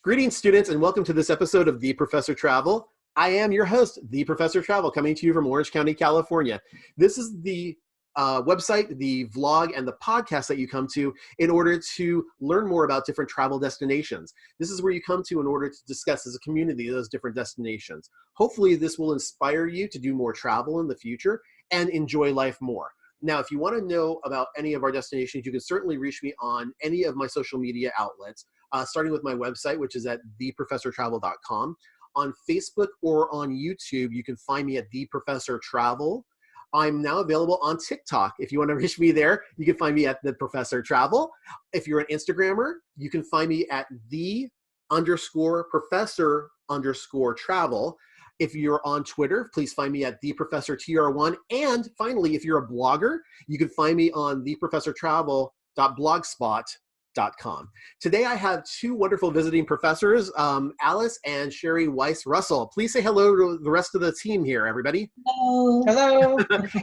Greetings, students, and welcome to this episode of The Professor Travel. I am your host, The Professor Travel, coming to you from Orange County, California. This is the website, the vlog, and the podcast that you come to in order to learn more about different travel destinations. This is where you come to in order to discuss as a community those different destinations. Hopefully, this will inspire you to do more travel in the future and enjoy life more. Now, if you want to know about any of our destinations, you can certainly reach me on any of my social media outlets, starting with my website, which is at theprofessortravel.com. On Facebook or on YouTube, you can find me at The Professor Travel. I'm now available on TikTok. If you want to reach me there, you can find me at The Professor Travel. If you're an Instagrammer, you can find me at the_professor_travel. If you're on Twitter, please find me at TheProfessorTR1. And finally, if you're a blogger, you can find me on theprofessortravel.blogspot.com. Today, I have two wonderful visiting professors, Alice and Shari Weiss-Russell. Please say hello to the rest of the team here, everybody. Hello. Hello.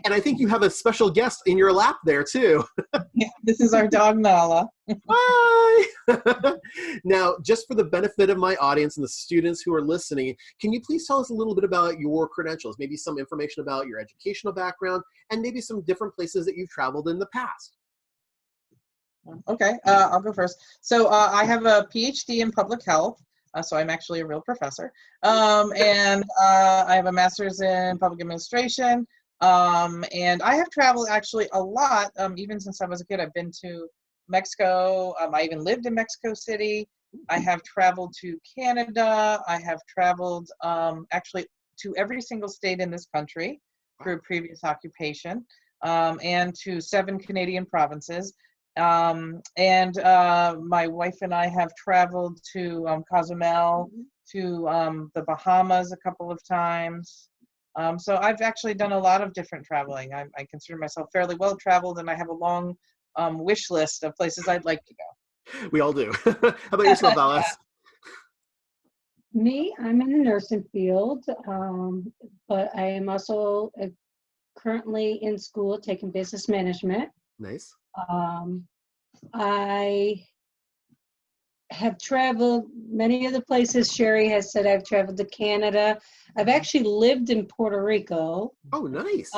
And I think you have a special guest in your lap there, too. Yeah, this is our dog, Nala. Hi! Now, just for the benefit of my audience and the students who are listening, can you please tell us a little bit about your credentials, maybe some information about your educational background, and maybe some different places that you've traveled in the past? Okay, I'll go first. So I have a PhD in public health, so I'm actually a real professor. And I have a master's in public administration. And I have traveled actually a lot, even since I was a kid. I've been to Mexico. I even lived in Mexico City. I have traveled to Canada. I have traveled actually to every single state in this country through a previous occupation, and to 7 Canadian provinces. And my wife and I have traveled to Cozumel, to the Bahamas a couple of times. So I've actually done a lot of different traveling. I consider myself fairly well traveled, and I have a long wish list of places I'd like to go. We all do. How about yourself, Alice? Me, I'm in the nursing field, but I am also currently in school taking business management. Nice. I have traveled many of the places. Shari has said I've traveled to Canada. I've actually lived in Puerto Rico. Oh, nice.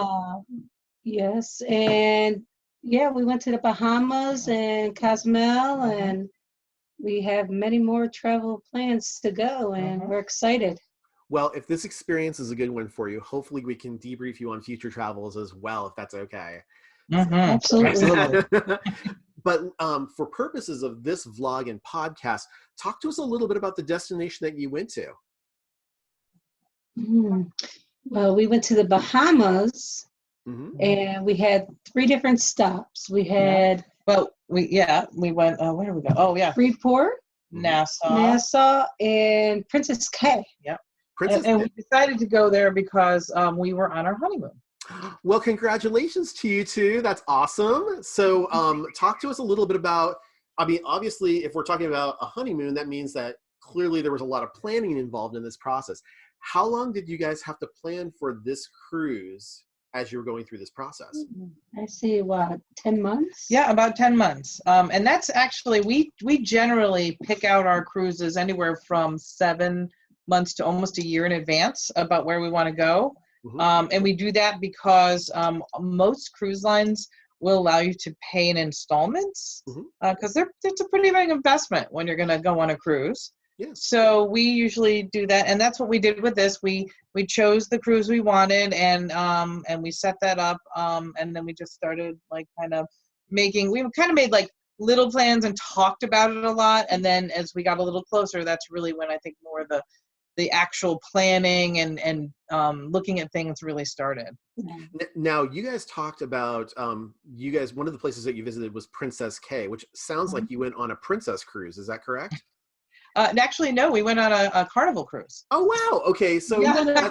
Yes, and yeah, we went to the Bahamas and Cozumel, and we have many more travel plans to go, and we're excited. Well, if this experience is a good one for you, hopefully we can debrief you on future travels as well, if that's okay. Absolutely. But for purposes of this vlog and podcast, talk to us a little bit about the destination that you went to. Well, we went to the Bahamas, and we had 3 different stops. We had we went. Where did we go? Oh yeah, Freeport, Nassau, and Princess Cay. Yep. And we decided to go there because we were on our honeymoon. Well, congratulations to you two. That's awesome. So talk to us a little bit about, I mean, obviously, if we're talking about a honeymoon, that means that clearly there was a lot of planning involved in this process. How long did you guys have to plan for this cruise as you were going through this process? I see, 10 months? Yeah, about 10 months. And that's actually, we generally pick out our cruises anywhere from 7 months to almost a year in advance about where we want to go. And we do that because most cruise lines will allow you to pay in installments because it's a pretty big investment when you're going to go on a cruise. Yes. So we usually do that, and that's what we did with this. We chose the cruise we wanted, and we set that up, and then we just started we kind of made like little plans and talked about it a lot, and then as we got a little closer, that's really when I think more of the actual planning and looking at things really started. Now, you guys talked about, one of the places that you visited was Princess Cay, which sounds like you went on a princess cruise. Is that correct? Actually, no, we went on a Carnival cruise. Oh, wow. Okay. So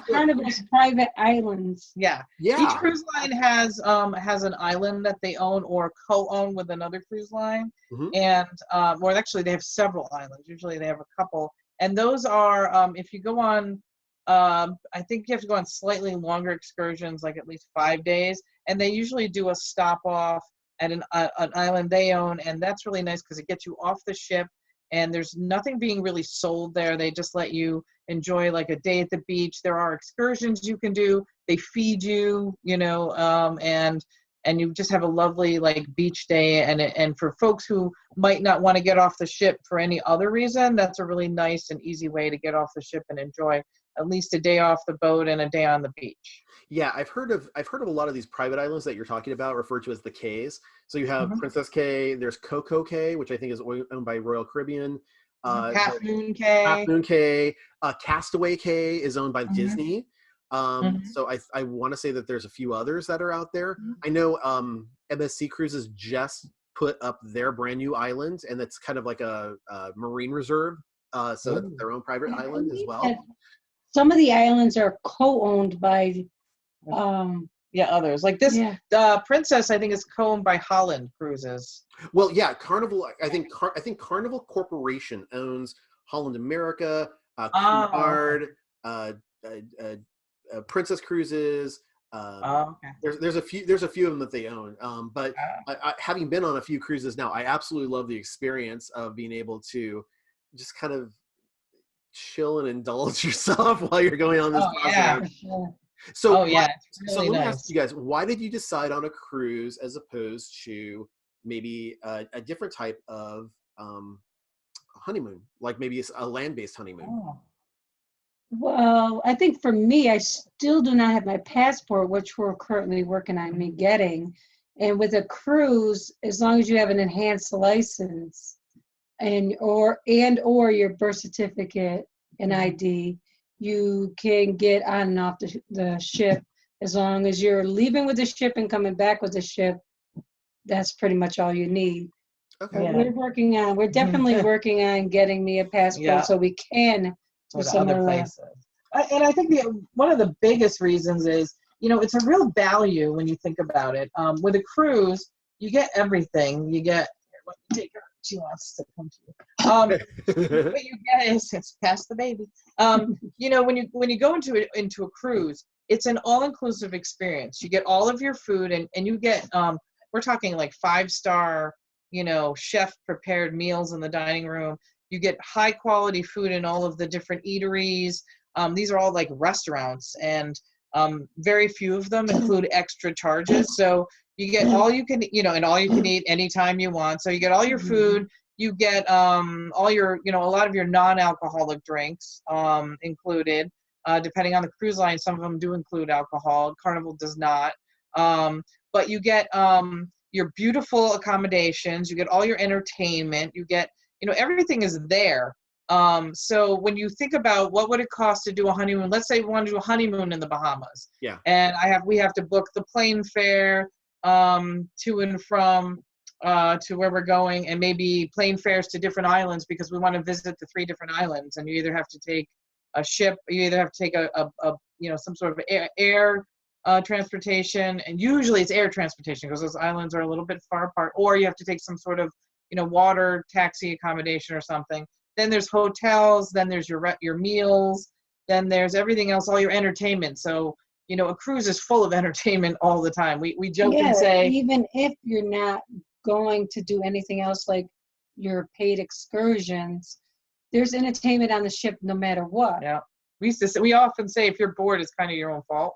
Carnival's private islands. Yeah. Each cruise line has an island that they own or co-own with another cruise line. And, or actually they have several islands. Usually they have a couple. And those are, if you go on, I think you have to go on slightly longer excursions, like at least 5 days. And they usually do a stop off at an island they own. And that's really nice because it gets you off the ship and there's nothing being really sold there. They just let you enjoy like a day at the beach. There are excursions you can do. They feed you, and you just have a lovely like beach day. And for folks who might not want to get off the ship for any other reason, that's a really nice and easy way to get off the ship and enjoy at least a day off the boat and a day on the beach. Yeah, I've heard of a lot of these private islands that you're talking about, referred to as the Cays. So you have Princess Cay, there's Coco Cay, which I think is owned by Royal Caribbean. Half Moon Cay. Half Moon Cay. Castaway Cay is owned by Disney. So I want to say that there's a few others that are out there. I know MSC Cruises just put up their brand new island, and it's kind of like a marine reserve. So that's their own private island as well. Some of the islands are co-owned by others. Like this Princess, I think, is co-owned by Holland Cruises. Well, yeah, Carnival. I think Carnival Corporation owns Holland America, Cunard, Princess Cruises. There's a few of them that they own. But having been on a few cruises now, I absolutely love the experience of being able to just kind of chill and indulge yourself while you're going on this process. So, so let me ask you guys, why did you decide on a cruise as opposed to maybe a different type of honeymoon, like maybe it's a land-based honeymoon? Well, I think for me, I still do not have my passport, which we're currently working on me getting. And with a cruise, as long as you have an enhanced license or your birth certificate and ID, you can get on and off the ship. As long as you're leaving with the ship and coming back with the ship, that's pretty much all you need. Okay. So we're definitely working on getting me a passport so we can go to other places. And I think one of the biggest reasons is, it's a real value when you think about it. With a cruise, you get everything. You get, she wants to come to you. What you get is, it's past the baby. When you go into a cruise, it's an all-inclusive experience. You get all of your food, and you get, we're talking like 5-star, chef prepared meals in the dining room. You get high quality food in all of the different eateries. These are all like restaurants, and very few of them include extra charges. So you get all you can, and all you can eat anytime you want. So you get all your food. You get all your, a lot of your non-alcoholic drinks included. Depending on the cruise line, some of them do include alcohol. Carnival does not. But you get your beautiful accommodations. You get all your entertainment. You get, everything is there. So when you think about what would it cost to do a honeymoon, let's say we want to do a honeymoon in the Bahamas. Yeah. And we have to book the plane fare to and from to where we're going, and maybe plane fares to different islands because we want to visit the 3 different islands. And you either have to take a ship, you either have to take a some sort of air transportation, and usually it's air transportation because those islands are a little bit far apart, or you have to take some sort of water taxi accommodation or something. Then there's hotels, then there's your meals, then there's everything else, all your entertainment. So a cruise is full of entertainment all the time. We joke and say, even if you're not going to do anything else like your paid excursions, there's entertainment on the ship no matter what. Yeah. We often say if you're bored, it's kind of your own fault.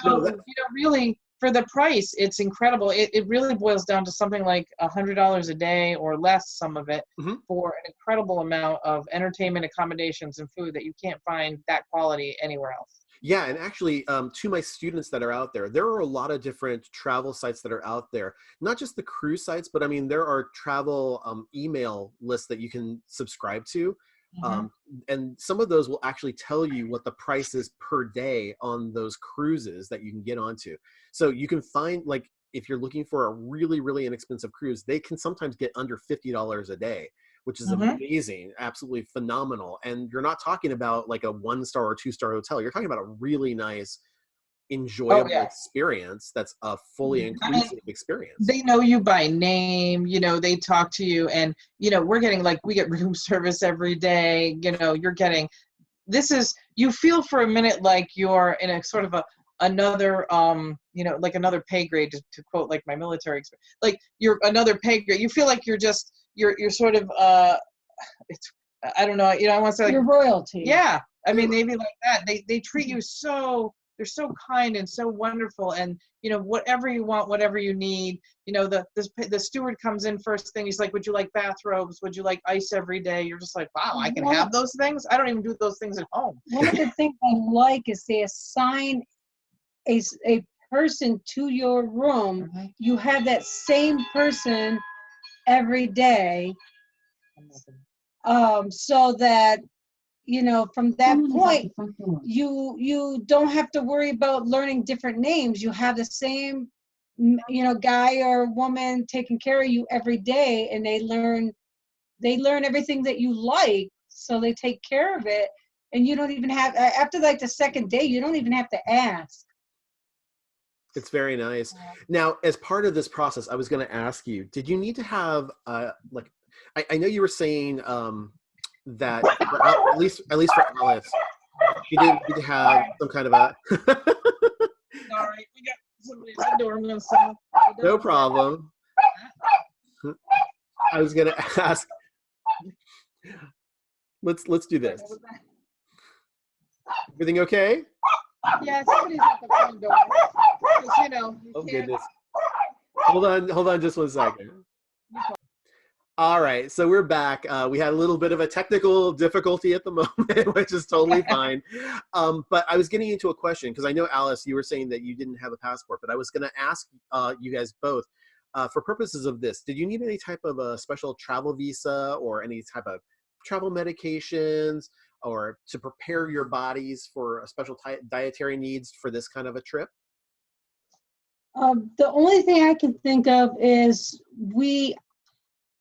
So, really, for the price, it's incredible. It really boils down to something like $100 a day or less, some of it, for an incredible amount of entertainment, accommodations, and food that you can't find that quality anywhere else. Yeah, and actually, to my students that are out there are a lot of different travel sites that are out there. Not just the cruise sites, but I mean, there are travel email lists that you can subscribe to. And some of those will actually tell you what the price is per day on those cruises that you can get onto. So you can find, like, if you're looking for a really, really inexpensive cruise, they can sometimes get under $50 a day, which is amazing, absolutely phenomenal. And you're not talking about like a 1-star or 2-star hotel. You're talking about a really nice, enjoyable experience that's a fully inclusive experience. They know you by name, they talk to you, and we get room service every day. You're getting, you feel for a minute like you're in a sort of another like another pay grade, to quote like my military experience, like you're another pay grade. You feel like you're just you're sort of it's, I don't know, I want to say like, Your royalty. yeah, I mean, maybe like that. They treat you so, they're so kind and so wonderful, and whatever you want, whatever you need. The steward comes in first thing. He's like, "Would you like bathrobes? Would you like ice every day?" You're just like, "Wow, I can have those things. I don't even do those things at home." One of the things I like is they assign a person to your room. Mm-hmm. You have that same person every day, so that from that point you don't have to worry about learning different names. You have the same guy or woman taking care of you every day, and they learn everything that you like, so they take care of it, and you don't even have, after like the second day, you don't even have to ask. It's very nice. Now, as part of this process, I was going to ask you, did you need to have like, I know you were saying that at least for Alice, you didn't need to have some kind of a All right, we got somebody at the door. I'm gonna stop. no problem. I was gonna ask. Let's do this. Everything okay? Yeah, somebody's at the front door. Oh goodness. Hold on just 1 second. All right, so we're back. We had a little bit of a technical difficulty at the moment, which is totally fine. But I was getting into a question, because I know, Alice, you were saying that you didn't have a passport, but I was going to ask you guys both, for purposes of this, did you need any type of a special travel visa or any type of travel medications, or to prepare your bodies for a special dietary needs for this kind of a trip? The only thing I can think of is we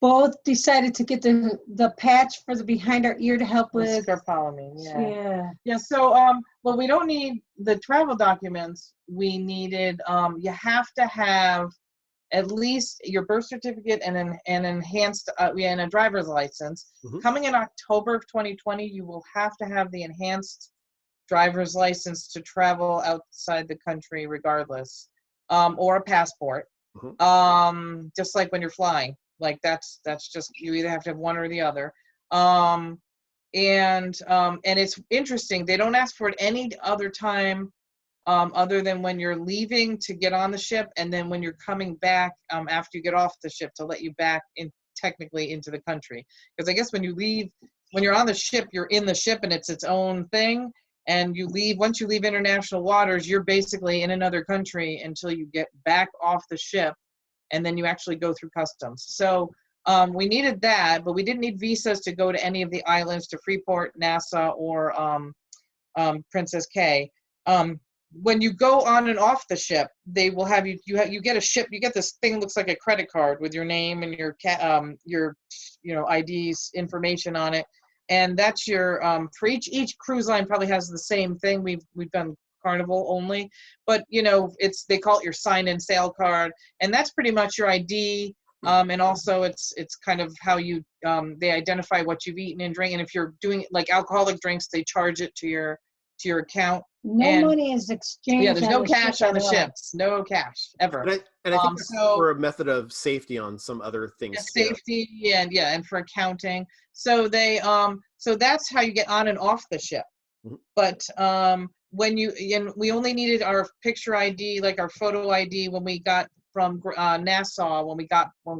both decided to get the patch for the behind our ear to help with scopolamine. Yeah. So well, we don't need the travel documents. We needed you have to have at least your birth certificate and an enhanced and a driver's license. Mm-hmm. Coming in October of 2020, you will have to have the enhanced driver's license to travel outside the country regardless, or a passport. Mm-hmm. Just like when you're flying. Like that's just, you either have to have one or the other. And it's interesting, they don't ask for it any other time other than when you're leaving to get on the ship, and then when you're coming back after you get off the ship to let you back in technically into the country. Because I guess when you're on the ship, you're in the ship and it's its own thing. And once you leave international waters, you're basically in another country until you get back off the ship. And then you actually go through customs. So we needed that, but we didn't need visas to go to any of the islands, to Freeport, Nassau, or Princess Cay. When you go on and off the ship, they will have you get a ship. You get this thing that looks like a credit card with your name and your ID's information on it, and that's your for each cruise line probably has the same thing. We've done Carnival only, but they call it your sign-in sail card, and that's pretty much your ID. And also it's kind of how you they identify what you've eaten and drank, and if you're doing like alcoholic drinks, they charge it to your account. No money is exchanged. Yeah, there's no cash on the ships. No cash ever. And I think that's for a method of safety on some other things too. Safety and for accounting. So they so that's how you get on and off the ship. Mm-hmm. But we only needed our picture ID, like our photo ID, when we got from Nassau. When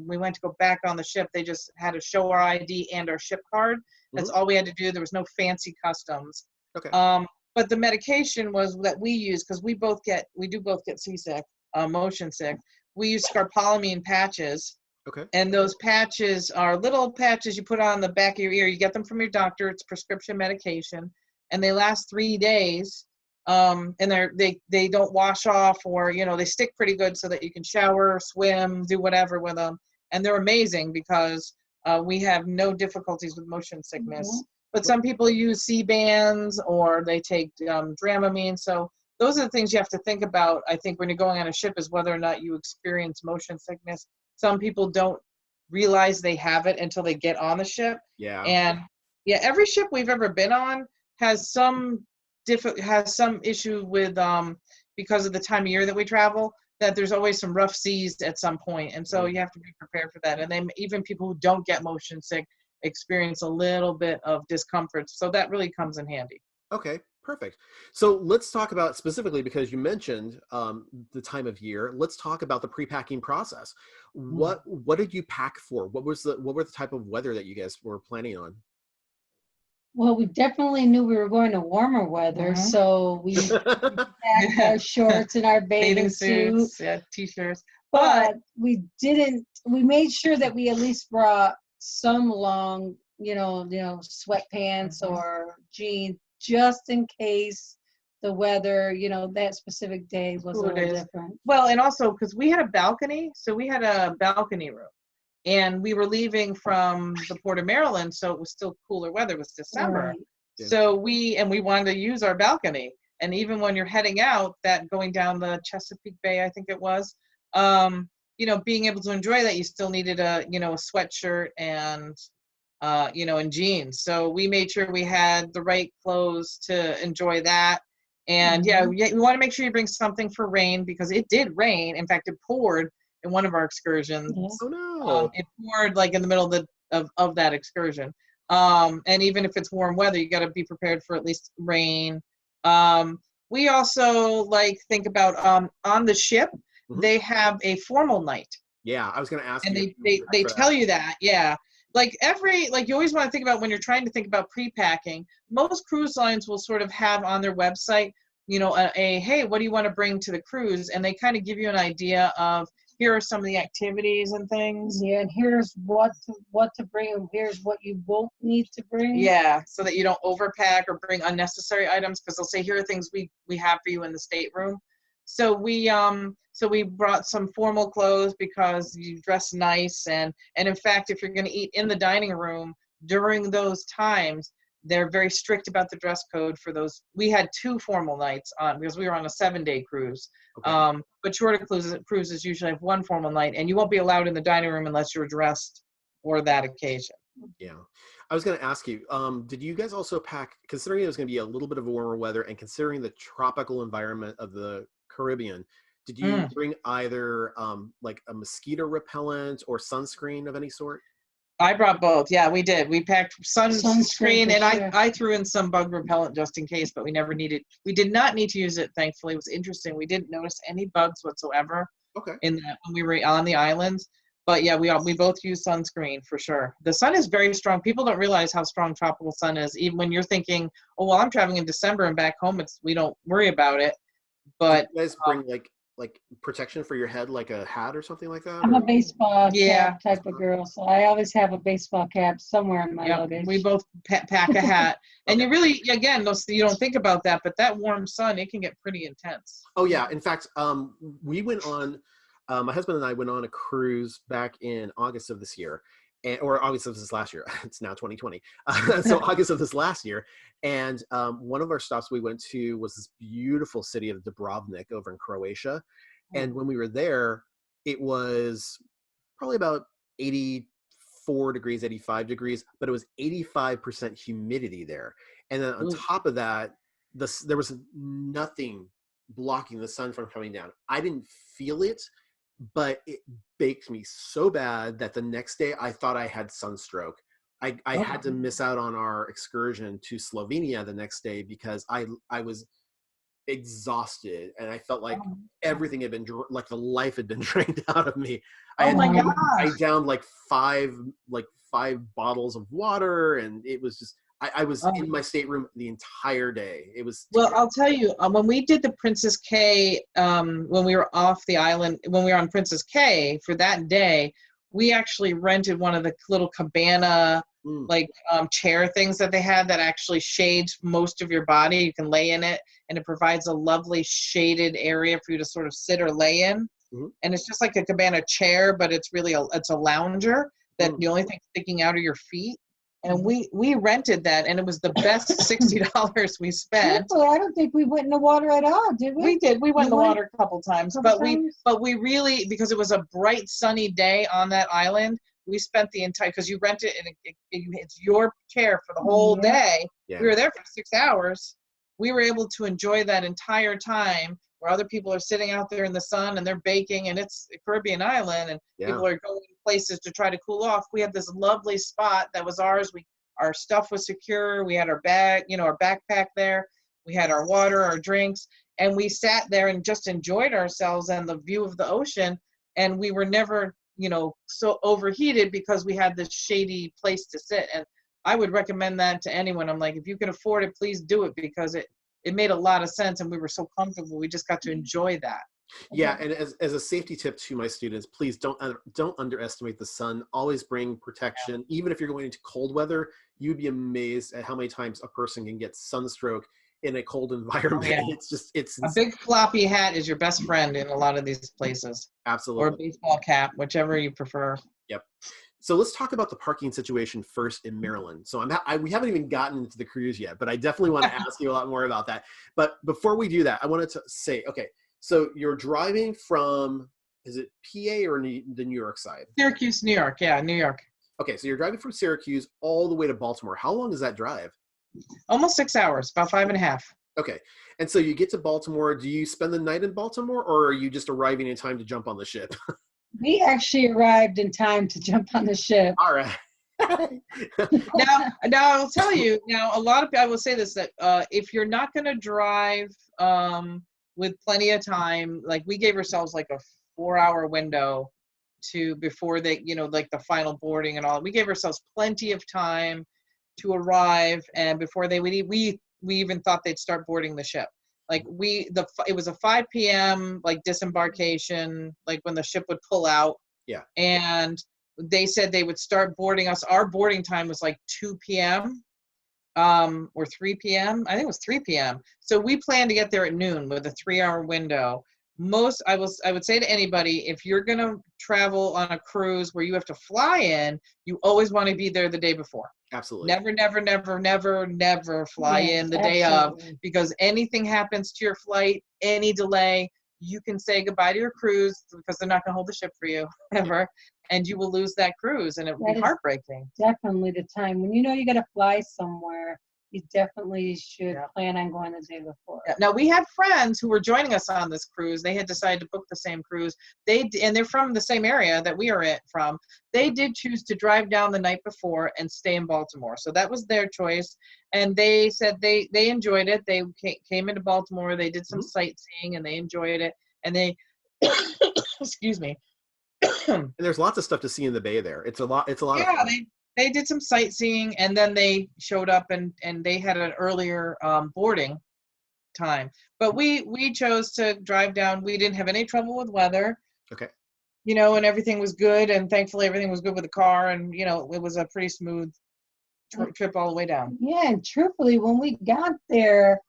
we went to go back on the ship, they just had to show our ID and our ship card. That's all we had to do. There was no fancy customs. Okay. But the medication that we use, because we do both get seasick, motion sick. We use scopolamine patches. Okay. And those patches are little patches you put on the back of your ear. You get them from your doctor. It's prescription medication, and they last 3 days. And they don't wash off, or they stick pretty good so that you can shower, swim, do whatever with them. And they're amazing because we have no difficulties with motion sickness. Mm-hmm. But some people use C-bands, or they take Dramamine. So those are the things you have to think about, I think, when you're going on a ship, is whether or not you experience motion sickness. Some people don't realize they have it until they get on the ship. Yeah. And every ship we've ever been on has some issue with because of the time of year that we travel. that there's always some rough seas at some point, and so you have to be prepared for that. And then even people who don't get motion sick experience a little bit of discomfort, so that really comes in handy. Okay, perfect. So let's talk about specifically, because you mentioned the time of year. Let's talk about the pre-packing process. What did you pack for? What were the type of weather that you guys were planning on? Well, we definitely knew we were going to warmer weather, so we packed our shorts and our bathing suits, yeah, t-shirts. But we made sure that we at least brought some long, sweatpants or jeans, just in case the weather, that specific day was a little different. Well, and also because we had a balcony, so we had a balcony room. And we were leaving from the Port of Maryland, so it was still cooler weather. It was December. Right. Yeah. So we wanted to use our balcony. And even when you're heading out, that going down the Chesapeake Bay, I think it was, being able to enjoy that, you still needed a sweatshirt and, and jeans. So we made sure we had the right clothes to enjoy that. And we want to make sure you bring something for rain, because it did rain. In fact, it poured in one of our excursions. Oh no! It poured like in the middle of that excursion. And even if it's warm weather, you got to be prepared for at least rain. We also think about on the ship, they have a formal night. Yeah, I was going to ask and you. And they tell you that, yeah. You always want to think about when you're trying to think about pre-packing, most cruise lines will sort of have on their website, hey, what do you want to bring to the cruise? And they kind of give you an idea of, here are some of the activities and things. Yeah, and here's what to bring, and here's what you won't need to bring. Yeah, so that you don't overpack or bring unnecessary items, because they'll say, here are things we have for you in the stateroom. So we brought some formal clothes because you dress nice, and in fact, if you're going to eat in the dining room during those times, they're very strict about the dress code for those. We had 2 formal nights on, because we were on a 7-day cruise. Okay. But shorter cruises usually have 1 formal night, and you won't be allowed in the dining room unless you're dressed for that occasion. Yeah. I was going to ask you, did you guys also pack, considering it was going to be a little bit of warmer weather and considering the tropical environment of the Caribbean, did you bring either like a mosquito repellent or sunscreen of any sort? I brought both. Yeah, we did. We packed sunscreen, and sure. I threw in some bug repellent just in case, but we did not need to use it, thankfully. It was interesting. We didn't notice any bugs whatsoever when we were on the islands. But yeah, we both use sunscreen for sure. The sun is very strong. People don't realize how strong tropical sun is. Even when you're thinking, oh, well, I'm traveling in December and back home, we don't worry about it. But did you guys bring like protection for your head, like a hat or something like that? I'm a baseball cap type of girl, so I always have a baseball cap somewhere in my luggage. We both pack a hat. And you really, again, you don't think about that, but that warm sun, it can get pretty intense. Oh yeah. In fact, we went on, my husband and I went on a cruise back in August of this year, or August of this last year. It's now 2020. So August of this last year. And one of our stops we went to was this beautiful city of Dubrovnik over in Croatia. And when we were there, it was probably about 84 degrees, 85 degrees, but it was 85% humidity there. And then on top of that, there was nothing blocking the sun from coming down. I didn't feel it, but it baked me so bad that the next day I thought I had sunstroke. I had to miss out on our excursion to Slovenia the next day because I was exhausted and I felt like everything had been, like the life had been drained out of me. I downed like five bottles of water, and it was just, I was in my stateroom the entire day. It was terrible. Well, I'll tell you, when we did the Princess Cay, when we were off the island, when we were on Princess Cay for that day, we actually rented one of the little cabana chair things that they had that actually shades most of your body. You can lay in it, and it provides a lovely shaded area for you to sort of sit or lay in. And it's just like a cabana chair, but it's really it's a lounger that the only thing sticking out are your feet. And we rented that, and it was the best $60 we spent. Well, I don't think we went in the water at all, did we? We did. We went in the water a couple times, but we really, because it was a bright sunny day on that island, we spent the entire, because you rent it and it's your chair for the whole day. Yeah. We were there for 6 hours. We were able to enjoy that entire time where other people are sitting out there in the sun and they're baking, and it's a Caribbean island, and people are going places to try to cool off. We had this lovely spot that was ours. Our stuff was secure. We had our bag, our backpack there. We had our water, our drinks, and we sat there and just enjoyed ourselves and the view of the ocean. And we were never, so overheated because we had this shady place to sit. And I would recommend that to anyone. I'm like, if you can afford it, please do it, because it made a lot of sense and we were so comfortable. We just got to enjoy that. Yeah, and as a safety tip to my students, please don't underestimate the sun. Always bring protection. Even if you're going into cold weather, you'd be amazed at how many times a person can get sunstroke in a cold environment. Oh, yeah. It's a big floppy hat is your best friend in a lot of these places. Absolutely. Or a baseball cap, whichever you prefer. Yep. So let's talk about the parking situation first in Maryland. So we haven't even gotten into the cruise yet, but I definitely want to ask you a lot more about that. But before we do that, I wanted to say, okay, so you're driving from, is it PA or the New York side? Syracuse, New York. Yeah, New York. Okay, so you're driving from Syracuse all the way to Baltimore. How long is that drive? Almost 6 hours, about 5.5. Okay, and so you get to Baltimore. Do you spend the night in Baltimore, or are you just arriving in time to jump on the ship? We actually arrived in time to jump on the ship. All right. now I'll tell you, a lot of people, I will say this, that if you're not going to drive with plenty of time, like we gave ourselves like a 4-hour window before they, like the final boarding and all. We gave ourselves plenty of time to arrive, and before they would we even thought they'd start boarding the ship. Like it was a 5 p.m. like disembarkation, like when the ship would pull out. Yeah. And they said they would start boarding us. Our boarding time was like 2 p.m. Or 3 p.m. I think it was 3 p.m. So we planned to get there at noon with a 3-hour window. I would say to anybody, if you're going to travel on a cruise where you have to fly in, you always want to be there the day before. Absolutely. Never fly in the day of, because anything happens to your flight, any delay, you can say goodbye to your cruise because they're not going to hold the ship for you ever, and you will lose that cruise, and it will be heartbreaking. Definitely the time when you got to fly somewhere. You definitely should plan on going the day before. Yeah. Now, we had friends who were joining us on this cruise. They had decided to book the same cruise. And they're from the same area that we are from. They did choose to drive down the night before and stay in Baltimore. So that was their choice. And they said they enjoyed it. They came into Baltimore. They did some sightseeing, and they enjoyed it. And they, excuse me. And there's lots of stuff to see in the bay there. It's a lot. Of fun. They did some sightseeing, and then they showed up and they had an earlier boarding time. But we chose to drive down. We didn't have any trouble with weather. Okay. And everything was good, and thankfully everything was good with the car, and it was a pretty smooth trip all the way down. Yeah, and truthfully, when we got there,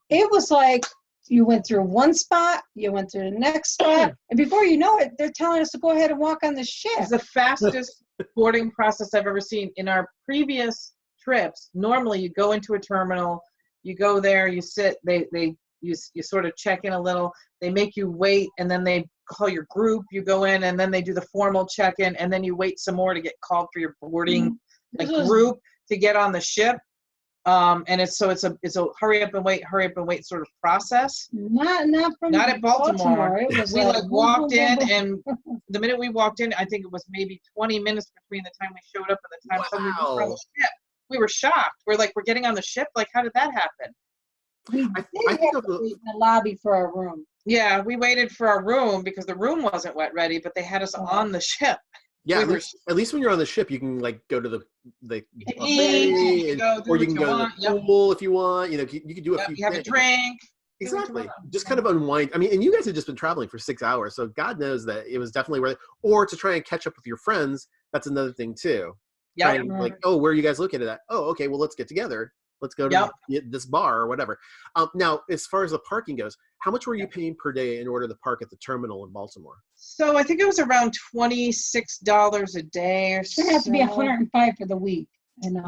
it was like you went through one spot, you went through the next spot, and before you know it, they're telling us to go ahead and walk on the ship. It's the fastest boarding process I've ever seen. In our previous trips, normally you go into a terminal, you go there, you sit, you sort of check in a little, they make you wait, and then they call your group, you go in, and then they do the formal check-in, and then you wait some more to get called for your boarding group to get on the ship. And it's a hurry up and wait sort of process. Not at Baltimore. It was we walked in, and the minute we walked in, I think it was maybe 20 minutes between the time we showed up and the time somebody was from the ship. We were shocked. We're getting on the ship. Like, how did that happen? We did have to wait in the lobby for our room. Yeah, we waited for our room because the room wasn't wet ready, but they had us on the ship. Yeah, at least when you're on the ship, you can go to the or you can go to the pool if you want. You can do a few. You have a drink. Exactly. Just kind of unwind. I mean, and you guys had just been traveling for 6 hours, so God knows that it was definitely worth it. Or to try and catch up with your friends, that's another thing too. Yeah. Oh, where are you guys located at? Oh, okay. Well, let's get together. Let's go to this bar or whatever. Now, as far as the parking goes, how much were you paying per day in order to park at the terminal in Baltimore? So I think it was around $26 a day or so. It had to be $105 for the week.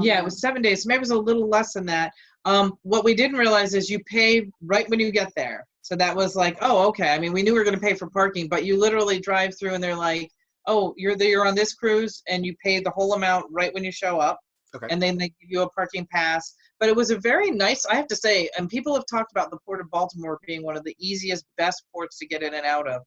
Yeah, it was 7 days. So maybe it was a little less than that. What we didn't realize is you pay right when you get there. So that was like, oh, okay. I mean, we knew we were going to pay for parking, but you literally drive through and they're like, oh, you're on this cruise, and you pay the whole amount right when you show up. Okay. and then they give you a parking pass. But it was a very nice, I have to say, and people have talked about the Port of Baltimore being one of the easiest, best ports to get in and out of.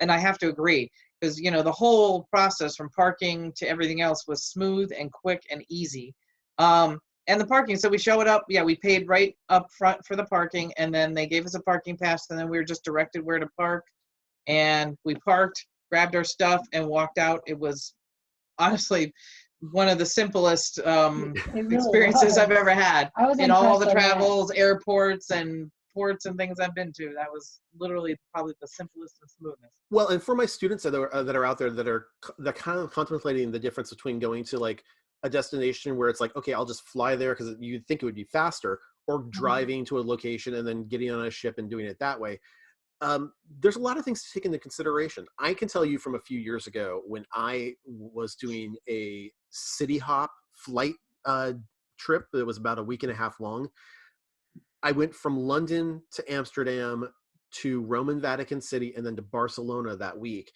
And I have to agree, because, you know, the whole process from parking to everything else was smooth and quick and easy. And the parking, so we showed up, yeah, we paid right up front for the parking, and then they gave us a parking pass, and then we were just directed where to park. And we parked, grabbed our stuff, and walked out. It was honestly one of the simplest experiences I've ever had in all the travels, airports, and ports and things I've been to. That was literally probably the simplest and smoothest. Well, and for my students that are out there that are kind of contemplating the difference between going to like a destination where it's like, okay, I'll just fly there because you'd think it would be faster, or driving to a location and then getting on a ship and doing it that way. There's a lot of things to take into consideration. I can tell you from a few years ago when I was doing a city hop flight trip that was about a week and a half long. I went from London to Amsterdam to Rome and Vatican City and then to Barcelona that week.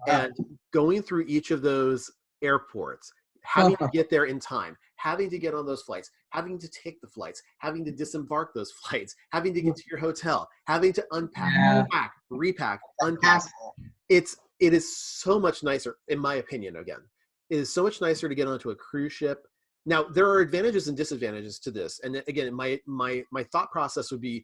And going through each of those airports, having to get there in time, having to get on those flights, having to take the flights, having to disembark those flights, having to get to your hotel, having to unpack, pack, repack, unpack. It is so much nicer, in my opinion, again. It is so much nicer to get onto a cruise ship. Now, there are advantages and disadvantages to this. And again, my thought process would be,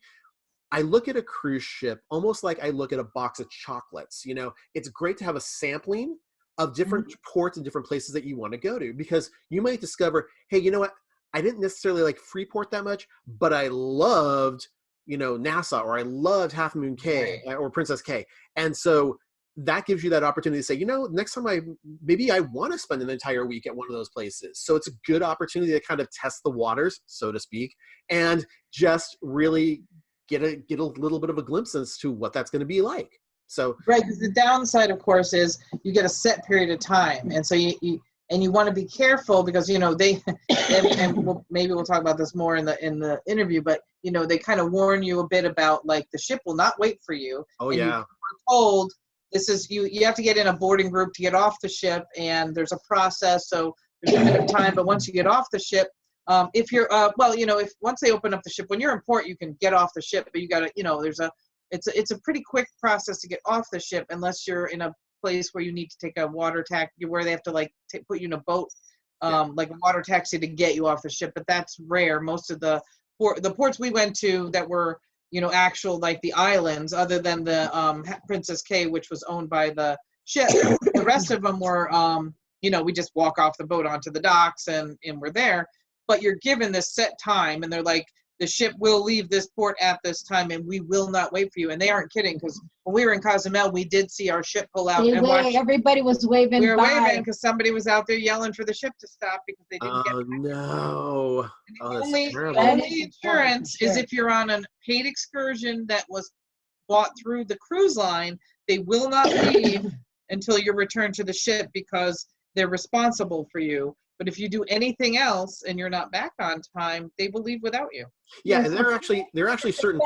I look at a cruise ship almost like I look at a box of chocolates. You know, it's great to have a sampling of different ports and different places that you want to go to, because you might discover, hey, you know what? I didn't necessarily like Freeport that much, but I loved, you know, Nassau, or I loved Half Moon Cay or Princess Cay. And so that gives you that opportunity to say, you know, next time maybe I want to spend an entire week at one of those places. So it's a good opportunity to kind of test the waters, so to speak, and just really get a little bit of a glimpse as to what that's going to be like. So right, because the downside, of course, is you get a set period of time, and so you want to be careful, because, you know, they maybe we'll talk about this more in the interview, but, you know, they kind of warn you a bit about, like, the ship will not wait for you. Oh, and yeah. You're told this is you have to get in a boarding group to get off the ship, and there's a process, so there's a bit of time. But once you get off the ship, if you're if once they open up the ship, when you're in port, you can get off the ship, but you got to, you know, it's a pretty quick process to get off the ship, unless you're in a place where you need to take a water taxi, where they have to like put you in a boat, like a water taxi to get you off the ship. But that's rare. Most of the ports we went to that were, you know, actual, like the islands, other than the Princess Cay, which was owned by the ship, the rest of them were, you know, we just walk off the boat onto the docks and we're there. But you're given this set time, and they're like, the ship will leave this port at this time, and we will not wait for you. And they aren't kidding, because when we were in Cozumel, we did see our ship pull out. Everybody was waving. We were waving because somebody was out there yelling for the ship to stop because they didn't get back. No. The only insurance is if you're on a paid excursion that was bought through the cruise line. They will not leave until you're returned to the ship, because they're responsible for you. But if you do anything else and you're not back on time, they will leave without you. Yeah, and there are actually certain.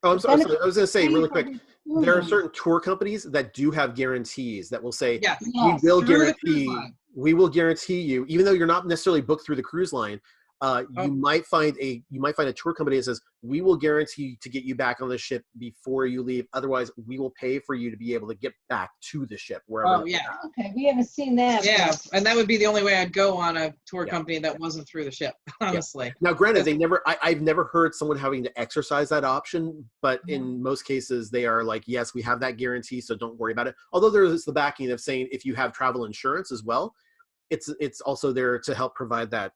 Oh, I'm sorry. I was going to say really quick. There are certain tour companies that do have guarantees that will say, we will guarantee you, even though you're not necessarily booked through the cruise line. You might find a tour company that says, we will guarantee to get you back on the ship before you leave. Otherwise, we will pay for you to be able to get back to the ship wherever. Oh, yeah. Okay, we haven't seen that. Yeah, and that would be the only way I'd go on a tour company that wasn't through the ship, honestly. Yeah. Now, granted, I've never heard someone having to exercise that option, but in most cases, they are like, yes, we have that guarantee, so don't worry about it. Although there is the backing of saying if you have travel insurance as well, it's also there to help provide that.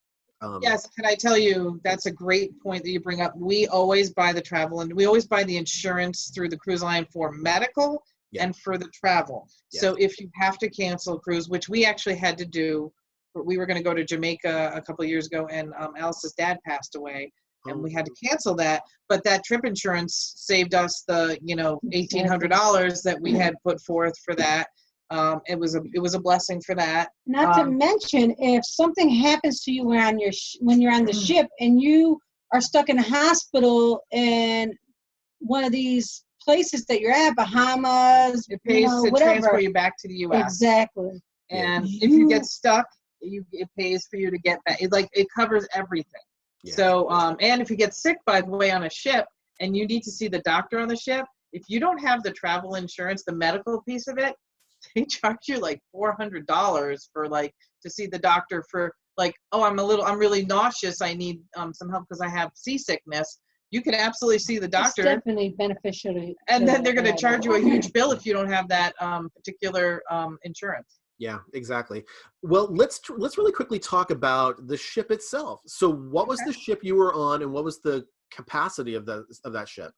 Yes, can I tell you, that's a great point that you bring up. We always buy the travel, and we always buy the insurance through the cruise line for medical and for the travel. So if you have to cancel a cruise, which we actually had to do, we were going to go to Jamaica a couple of years ago, and Alice's dad passed away, and we had to cancel that. But that trip insurance saved us the, you know, $1,800 that we had put forth for that. It was a blessing for that. Not to mention, if something happens to you when you're on the ship and you are stuck in a hospital in one of these places that you're at, Bahamas, it pays to transfer you back to the U.S. Exactly. And if you get stuck it pays for you to get back. It covers everything. Yeah. So, and if you get sick, by the way, on a ship and you need to see the doctor on the ship, if you don't have the travel insurance, the medical piece of it, they charge you like $400 for to see the doctor for oh, I'm really nauseous. I need some help because I have seasickness. You can absolutely see the doctor. It's definitely beneficial. And then they're going to charge you a huge bill if you don't have that particular insurance. Yeah, exactly. Well, let's really quickly talk about the ship itself. So what was the ship you were on, and what was the capacity of that ship?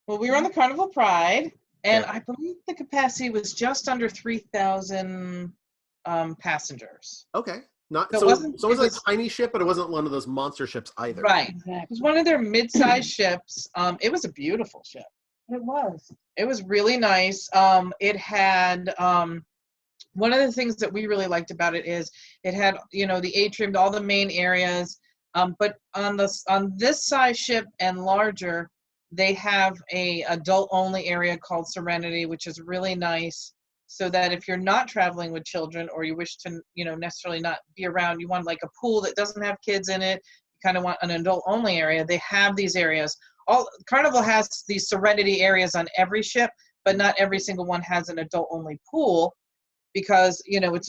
Well, we were on the Carnival Pride, and I believe the capacity was just under 3,000 passengers. Okay. So it was a tiny ship, but it wasn't one of those monster ships either. Right. Exactly. It was one of their mid-sized ships. It was a beautiful ship. It was. It was really nice. It had one of the things that we really liked about it is it had, the atrium, all the main areas. But on this size ship and larger, they have a adult-only area called Serenity, which is really nice. So that if you're not traveling with children, or you wish to, necessarily not be around, you want a pool that doesn't have kids in it, you kind of want an adult-only area, they have these areas. Carnival has these Serenity areas on every ship, but not every single one has an adult-only pool, because,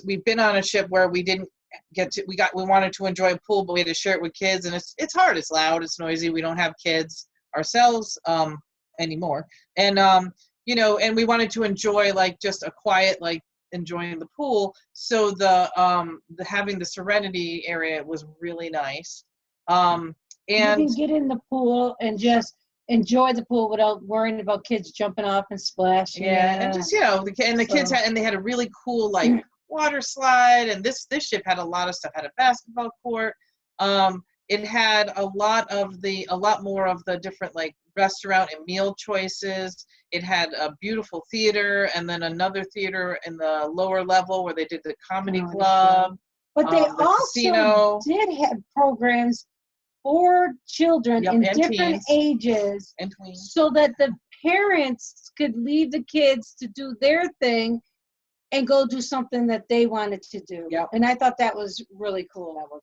we've been on a ship where we didn't get to, we wanted to enjoy a pool, but we had to share it with kids, and it's hard, it's loud, it's noisy, we don't have kids ourselves anymore. And, and we wanted to enjoy just a quiet, enjoying the pool. So the having the Serenity area was really nice. And you can get in the pool and just enjoy the pool without worrying about kids jumping off and splashing. Yeah, and just kids had a really cool water slide, and this ship had a lot of stuff. Had a basketball court. It had a lot more of the different restaurant and meal choices. It had a beautiful theater, and then another theater in the lower level where they did the comedy club. But they the also casino. did have programs for children in different teens. ages, And tweens. so that the parents could leave the kids to do their thing and go do something that they wanted to do. Yep. And I thought that was really cool.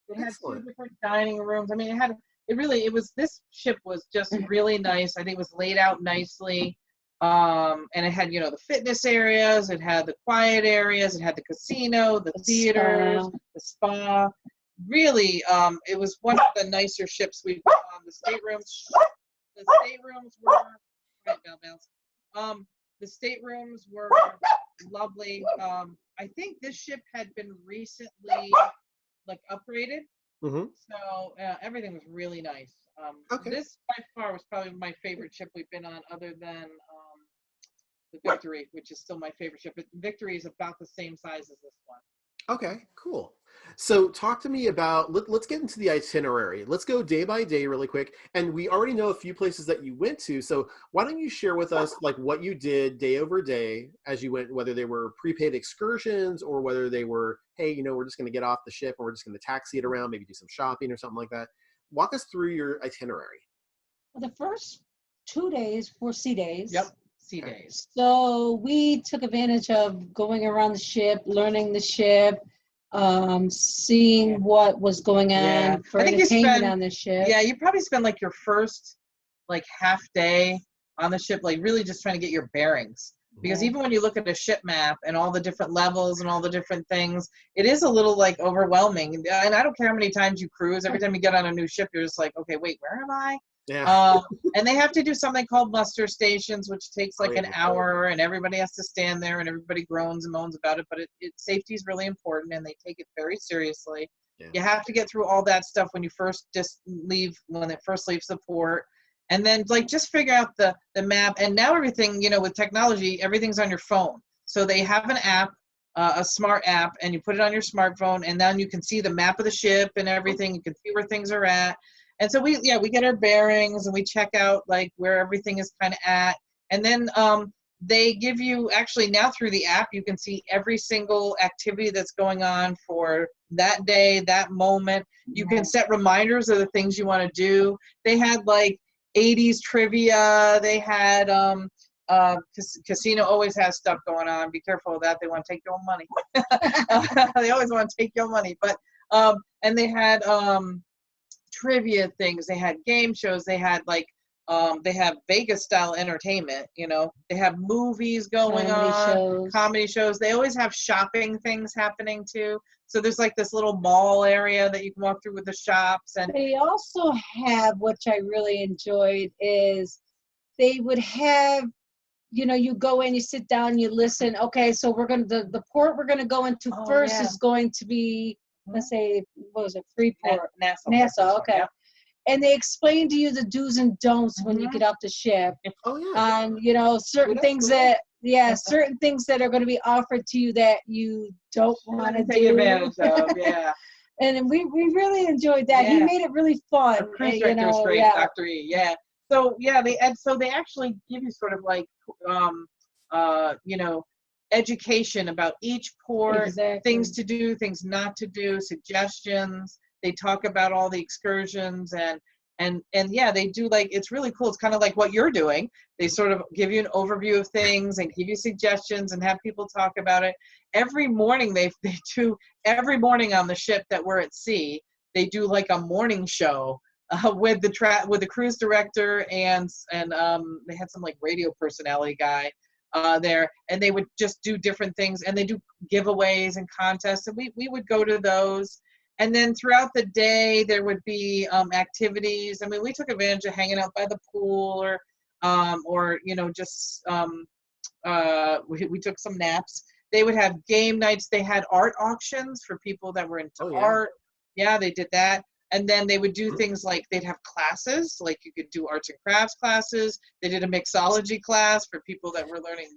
It had 2 different dining rooms. I mean, this ship was just really nice. I think it was laid out nicely. And it had, the fitness areas, it had the quiet areas, it had the casino, the theaters, the spa. Really, it was one of the nicer ships we've been on. The staterooms were the staterooms were lovely. I think this ship had been recently upgraded. Mm-hmm. So everything was really nice. This by far was probably my favorite ship we've been on, other than the Victory, which is still my favorite ship. But Victory is about the same size as this one. Okay, cool. So talk to me about, let's get into the itinerary. Let's go day by day really quick. And we already know a few places that you went to. So why don't you share with us what you did day over day as you went, whether they were prepaid excursions or whether they were, hey, we're just going to get off the ship and we're just going to taxi it around, maybe do some shopping or something like that. Walk us through your itinerary. Well, the first 2 days were sea days. Yep, sea days. So we took advantage of going around the ship, learning the ship, seeing what was going on for entertainment on the ship. Yeah, you probably spend your first half day on the ship, really just trying to get your bearings. Because even when you look at a ship map and all the different levels and all the different things, it is a little overwhelming. And I don't care how many times you cruise. Every time you get on a new ship, you're just okay, wait, where am I? Yeah. And they have to do something called muster stations, which takes an hour, and everybody has to stand there, and everybody groans and moans about it. But safety is really important, and they take it very seriously. Yeah. You have to get through all that stuff when you first when it first leaves the port. And then just figure out the map. And now everything, with technology, everything's on your phone. So they have an app, a smart app, and you put it on your smartphone, and then you can see the map of the ship and everything. You can see where things are at. And so we get our bearings, and we check out where everything is kind of at. And then they give you, actually now through the app, you can see every single activity that's going on for that day, that moment. You can set reminders of the things you want to do. They had 80s trivia. They had Casino always has stuff going on. Be careful of that. They want to take your own money. They always want to take your money. But and they had trivia things. They had game shows. They had like they have Vegas style entertainment. They have movies going on, comedy shows. They always have shopping things happening too. So there's like this little mall area that you can walk through with the shops. And they also have, which I really enjoyed, is they would have, you go in, you sit down, you listen. Okay, so we're going to, the port we're going to go into first is going to be, let's say, what was it, Freeport? Nassau, okay. Yeah. And they explain to you the do's and don'ts when you get off the ship. Oh, yeah. On, certain things that, certain things that are going to be offered to you that you don't want to take advantage of, yeah. And we really enjoyed that. He made it really fun. The cruise director was great, Dr. E, yeah. So, they actually give you sort of like, education about each port, things to do, things not to do, suggestions. They talk about all the excursions and they do, like, it's really cool. It's kind of like what you're doing. They sort of give you an overview of things and give you suggestions and have people talk about it. Every morning they do, every morning on the ship that we're at sea, they do like a morning show with the cruise director and they had some like radio personality guy there, and they would just do different things, and they do giveaways and contests, and we would go to those. And then throughout the day, there would be activities. I mean, we took advantage of hanging out by the pool or just we took some naps. They would have game nights. They had art auctions for people that were into art. Yeah, they did that. And then they would do things like they'd have classes, like you could do arts and crafts classes. They did a mixology class for people that were learning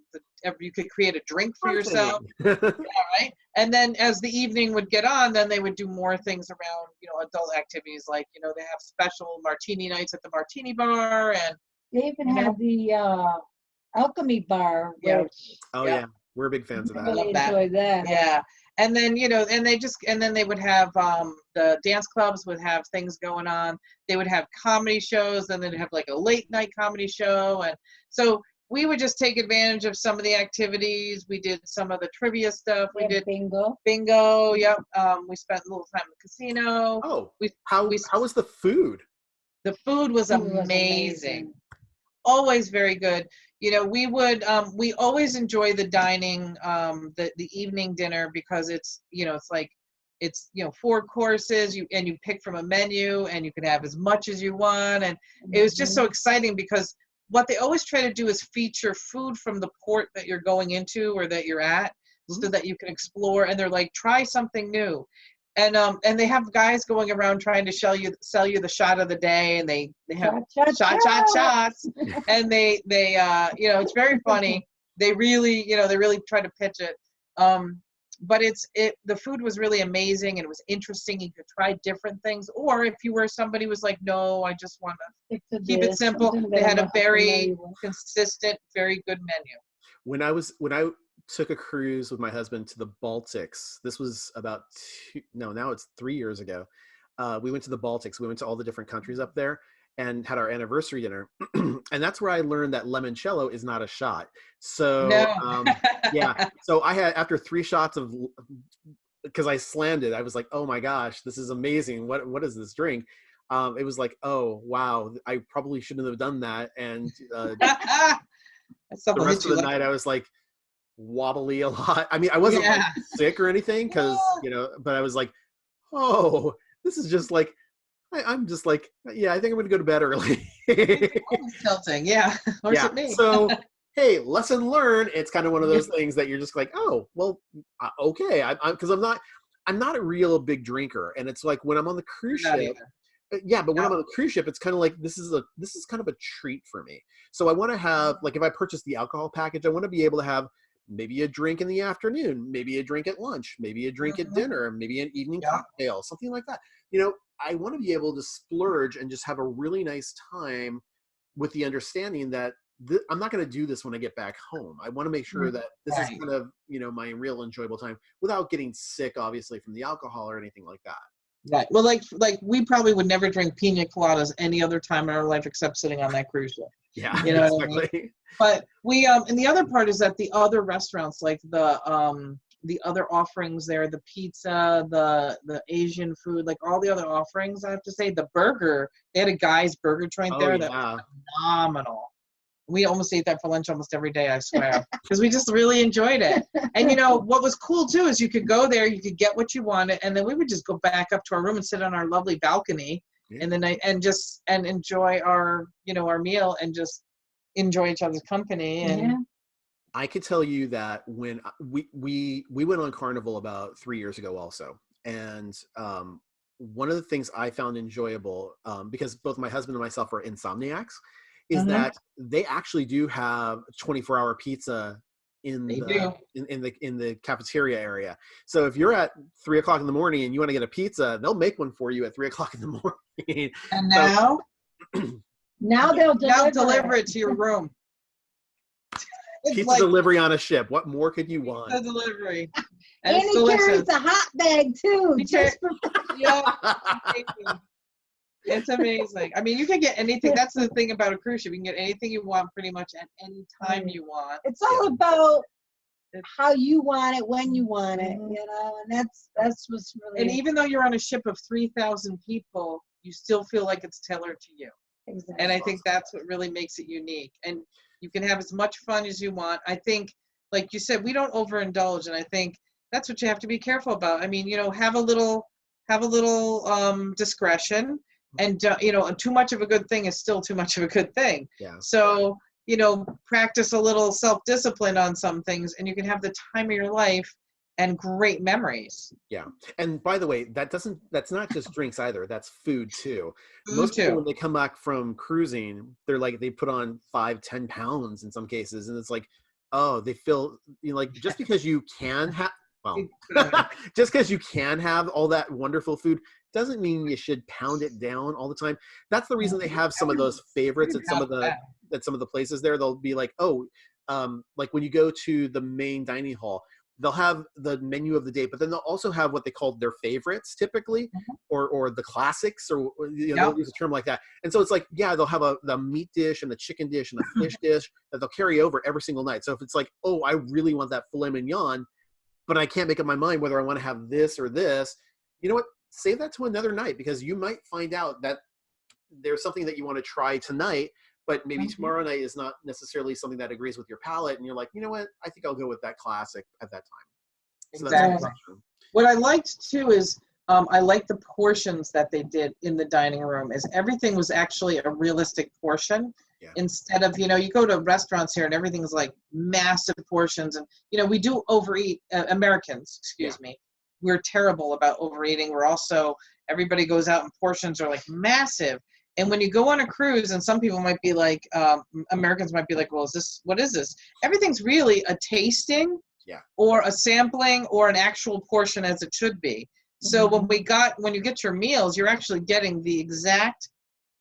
you could create a drink for yourself. Yeah, right. And then as the evening would get on, then they would do more things around, adult activities, like, they have special martini nights at the martini bar. And they even had the alchemy bar. Which, yeah. We're big fans of that. I really enjoyed that. Yeah. And then, and then they would have, the dance clubs would have things going on. They would have comedy shows, and then they'd have like a late night comedy show. And so we would just take advantage of some of the activities. We did some of the trivia stuff. We did bingo. Yep. We spent a little time in the casino. Oh, how was the food? The food was amazing. Always very good. We would, we always enjoy the dining, the evening dinner, because it's, it's 4 courses, you pick from a menu, and you can have as much as you want. And it was just so exciting, because what they always try to do is feature food from the port that you're going into or that you're at, so that you can explore. And they're like, try something new. And they have guys going around trying to sell you the shot of the day, and they have shots, and they it's very funny. They really try to pitch it. But the food was really amazing, and it was interesting. You could try different things, or if you were somebody who was like, no, I just want to keep it simple, they had a very consistent, very good menu. When I took a cruise with my husband to the Baltics, this was about now it's 3 years ago. We went to the Baltics. We went to all the different countries up there and had our anniversary dinner. And that's where I learned that limoncello is not a shot. So so I had, after 3 shots of, because I slammed it, I was like, oh my gosh, this is amazing. What is this drink? It was like, oh wow, I probably shouldn't have done that. And the rest of the night I was like wobbly a lot. I mean, I wasn't like sick or anything, because but I was like, oh, this is just like, I'm just like, I think I'm gonna go to bed early. Tilting, or is it me? So hey, lesson learned. It's kind of one of those things that you're just like, oh well, okay, because I'm not a real big drinker, and it's like when I'm on the cruise ship. Yeah, but when I'm on a cruise ship, it's kind of like this is kind of a treat for me. So I want to have, like, if I purchase the alcohol package, I want to be able to have maybe a drink in the afternoon, maybe a drink at lunch, maybe a drink at dinner, maybe an evening cocktail, something like that. I want to be able to splurge and just have a really nice time, with the understanding that I'm not going to do this when I get back home. I want to make sure that this is kind of, my real enjoyable time, without getting sick, obviously, from the alcohol or anything like that. Right. Well, like we probably would never drink pina coladas any other time in our life except sitting on that cruise ship. Yeah, You know what I mean? exactly. But we and the other part is that the other restaurants, like the other offerings there, the pizza, the Asian food, like all the other offerings, I have to say, the burger, they had a guy's burger joint Oh there that was yeah. phenomenal. We almost ate that for lunch almost every day, I swear, because we just really enjoyed it. And you know what was cool too is you could go there, you could get what you wanted, and then we would just go back up to our room and sit on our lovely balcony in the night and just enjoy our our meal and just enjoy each other's company. And I could tell you that when we went on Carnival about 3 years ago also, and one of the things I found enjoyable, because both my husband and myself are insomniacs, is that they actually do have 24-hour pizza in they the do. in the cafeteria area. So if you're at 3 o'clock in the morning and you want to get a pizza, they'll make one for you at 3 o'clock in the morning. And now, Now they'll deliver it to your room. It's Pizza like delivery on a ship. What more could you pizza want? delivery. And it's he delicious. carries a hot bag too. He Just for Yeah, it's amazing. I mean, you can get anything. That's the thing about a cruise ship. You can get anything you want pretty much at any time you want. it's all about how you want it, when you want it, and that's what's really. And even though you're on a ship of 3,000 people, you still feel like it's tailored to you. Exactly. And I think that's what really makes it unique. And you can have as much fun as you want. I think, like you said, we don't overindulge, and I think that's what you have to be careful about. I mean, have a little discretion, and too much of a good thing is still too much of a good thing. Yeah. So practice a little self-discipline on some things, and you can have the time of your life and great memories. Yeah. And by the way, that's not just drinks either. That's food too. Food Most people, too. when they come back from cruising, they put on 5-10 pounds in some cases. And it's like, oh, they feel like just because you can have, well, just because you can have all that wonderful food doesn't mean you should pound it down all the time. That's the reason they have some of those favorites at some of the places there. They'll be like, oh, like when you go to the main dining hall, they'll have the menu of the day, but then they'll also have what they call their favorites typically, or the classics, or they'll use a term like that. And so it's like, yeah, they'll have the meat dish and the chicken dish and the fish dish that they'll carry over every single night. So if it's like, oh, I really want that filet mignon, but I can't make up my mind whether I want to have this or this, you know what? Save that to another night, because you might find out that there's something that you want to try tonight, but maybe tomorrow night is not necessarily something that agrees with your palate. And you're like, you know what? I think I'll go with that classic at that time. So exactly. What I liked too is I liked the portions that they did in the dining room. Is everything was actually a realistic portion. Yeah. Instead of, you go to restaurants here and everything's like massive portions. And, we do overeat, Americans, excuse me. We're terrible about overeating. We're also, everybody goes out and portions are like massive. And when you go on a cruise, and some people might be like, Americans might be like, well, what is this? Everything's really a tasting or a sampling or an actual portion as it should be. So when you get your meals, you're actually getting the exact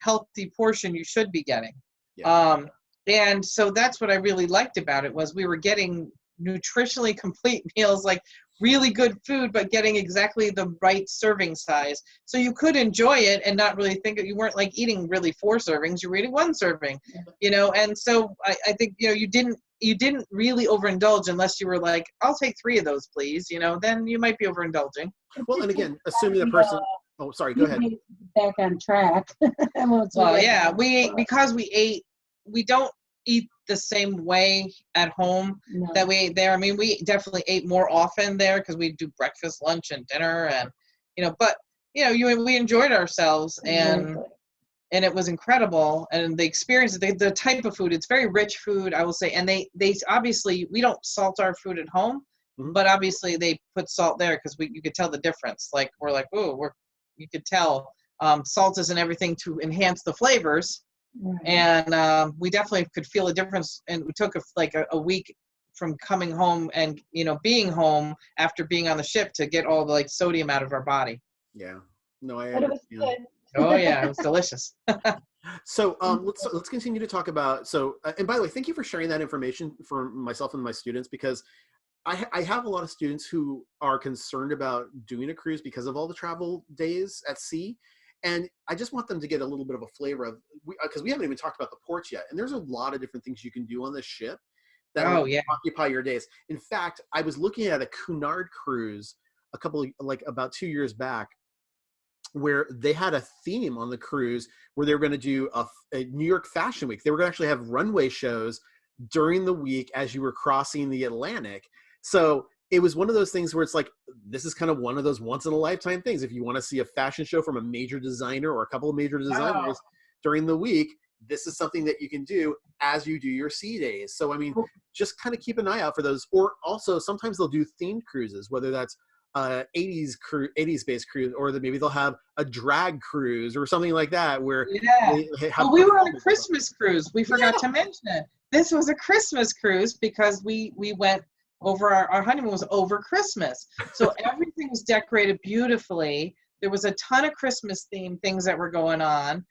healthy portion you should be getting. Yeah. And so that's what I really liked about it, was we were getting nutritionally complete meals, like really good food, but getting exactly the right serving size. So you could enjoy it and not really think that you weren't like eating really 4 servings, you were eating 1 serving, and so I think, you didn't really overindulge unless you were like, I'll take 3 of those, please, then you might be overindulging. Well, and again, assuming the person, oh, sorry, go ahead. Back on track. Well, yeah, because we don't eat the same way at home that we ate there. I mean, we definitely ate more often there because we do breakfast, lunch, and dinner, and but we enjoyed ourselves, and it was incredible. And the experience, the type of food, it's very rich food, I will say. And they obviously, we don't salt our food at home, but obviously they put salt there because you could tell the difference. Like we're like, you could tell salt isn't everything to enhance the flavors. And we definitely could feel a difference, and we took a week from coming home and being home after being on the ship to get all the sodium out of our body. Yeah, no, I but it was good. Oh yeah, it was delicious. So let's continue to talk about, and by the way, thank you for sharing that information for myself and my students, because I have a lot of students who are concerned about doing a cruise because of all the travel days at sea. And I just want them to get a little bit of a flavor of, because we haven't even talked about the ports yet. And there's a lot of different things you can do on this ship that will occupy your days. In fact, I was looking at a Cunard cruise about 2 years back, where they had a theme on the cruise where they were going to do a New York Fashion Week. They were going to actually have runway shows during the week as you were crossing the Atlantic. So it was one of those things where it's like, this is kind of one of those once in a lifetime things. If you want to see a fashion show from a major designer or a couple of major designers during the week, this is something that you can do as you do your sea days. So, I mean, just kind of keep an eye out for those. Or also sometimes they'll do themed cruises, whether that's 80s based cruise, or maybe they'll have a drag cruise or something like that where they have we were on a Christmas cruise. We forgot to mention it. This was a Christmas cruise because we went over our honeymoon was over Christmas. So everything was decorated beautifully. There was a ton of Christmas themed things that were going on.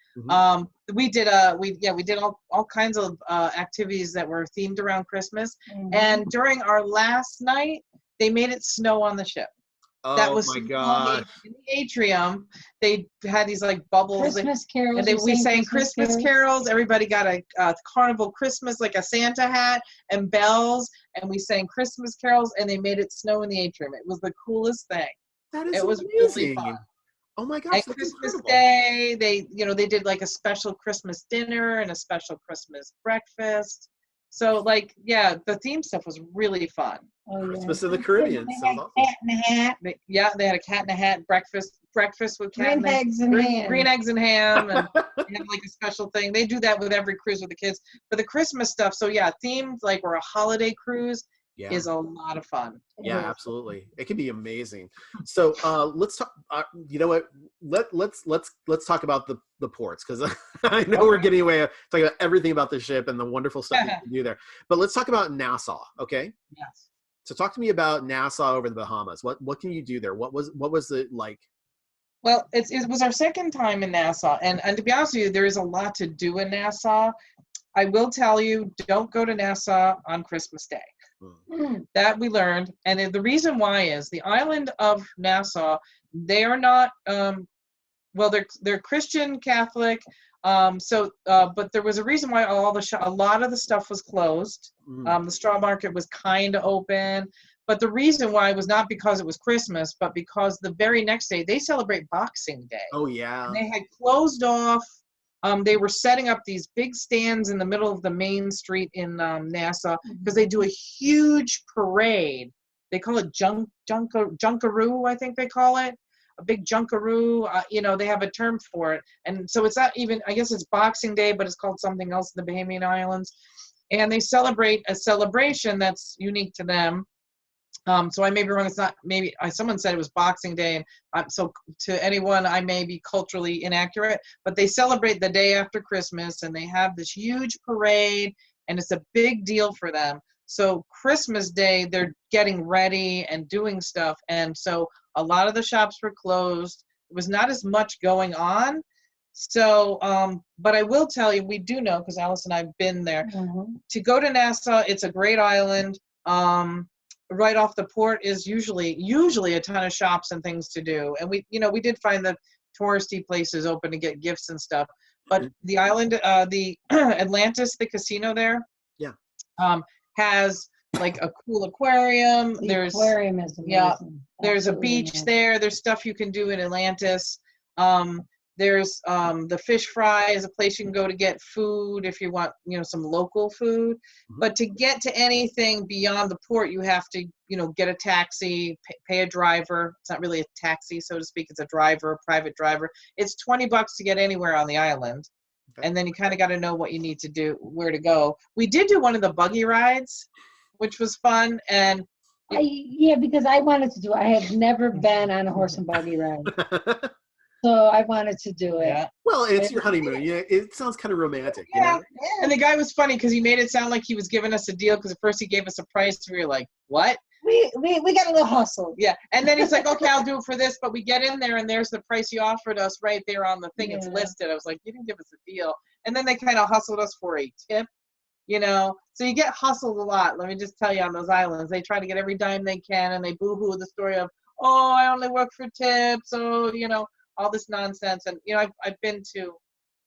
We did all kinds of activities that were themed around Christmas. And during our last night, they made it snow on the ship. That was my God. In the atrium. They had these like bubbles. Christmas carols. And we sang Christmas carols. Everybody got a Carnival Christmas, like a Santa hat and bells. And we sang Christmas carols, and they made it snow in the atrium. It was the coolest thing. That is It was amazing. really fun. Oh my gosh. And Christmas Day, they did like a special Christmas dinner and a special Christmas breakfast. So like, the theme stuff was really fun. Christmas in the Caribbean. Cat in a hat. They had a cat in a hat breakfast with cat Green eggs and ham. Green eggs and ham, and they have like a special thing. They do that with every cruise with the kids. For the Christmas stuff, so themed like or a holiday cruise is a lot of fun. Yeah, absolutely. It can be amazing. So let's talk. You know what? Let's talk about the ports, because I know we're getting away talking about everything about the ship and the wonderful stuff you can do there. But let's talk about Nassau, okay? Yes. So talk to me about Nassau over in the Bahamas. What can you do there? What was it like? Well, it was our second time in Nassau, and to be honest with you, there is a lot to do in Nassau. I will tell you, don't go to Nassau on Christmas Day. That we learned, and the reason why is the island of Nassau. They are not they're Christian Catholic, but there was a reason why a lot of the stuff was closed. The straw market was kind of open, but the reason why was not because it was Christmas, but because the very next day they celebrate Boxing Day. Oh yeah. And they had closed off. They were setting up these big stands in the middle of the main street in Nassau because they do a huge parade. They call it Junkaroo, I think they call it. A big Junkaroo. They have a term for it. And so it's not even, I guess it's Boxing Day, but it's called something else in the Bahamian Islands. And they celebrate a celebration that's unique to them. So I may be wrong. It's not, maybe someone said it was Boxing Day, and so to anyone I may be culturally inaccurate, but they celebrate the day after Christmas, and they have this huge parade, and it's a big deal for them. So Christmas Day, they're getting ready and doing stuff, and so a lot of the shops were closed. There was not as much going on. So, but I will tell you, we do know, because Alice and I have been there, to go to Nassau, it's a great island. Right off the port is usually a ton of shops and things to do. And we did find the touristy places open to get gifts and stuff. But the island, the Atlantis, the casino there, has like a cool aquarium. There's aquarium is amazing. There's a beach there. There's stuff you can do in Atlantis. There's the fish fry is a place you can go to get food if you want, some local food. But to get to anything beyond the port, you have to, get a taxi, pay a driver. It's not really a taxi, so to speak. It's a driver, a private driver. It's $20 to get anywhere on the island. Okay. And then you kind of got to know what you need to do, where to go. We did do one of the buggy rides, which was fun. And because I wanted to do it. I have never been on a horse and buggy ride. So I wanted to do it. Yeah. Well, it's your honeymoon. Yeah, it sounds kind of romantic. Yeah. And the guy was funny because he made it sound like he was giving us a deal, because at first he gave us a price. We were like, what? We got a little hustle. Yeah. And then he's like, okay, I'll do it for this. But we get in there and there's the price he offered us right there on the thing. It's listed. I was like, you didn't give us a deal. And then they kind of hustled us for a tip, So you get hustled a lot. Let me just tell you, on those islands, they try to get every dime they can, and they boo-hoo the story of, oh, I only work for tips. Oh, all this nonsense. And, you know, I've been to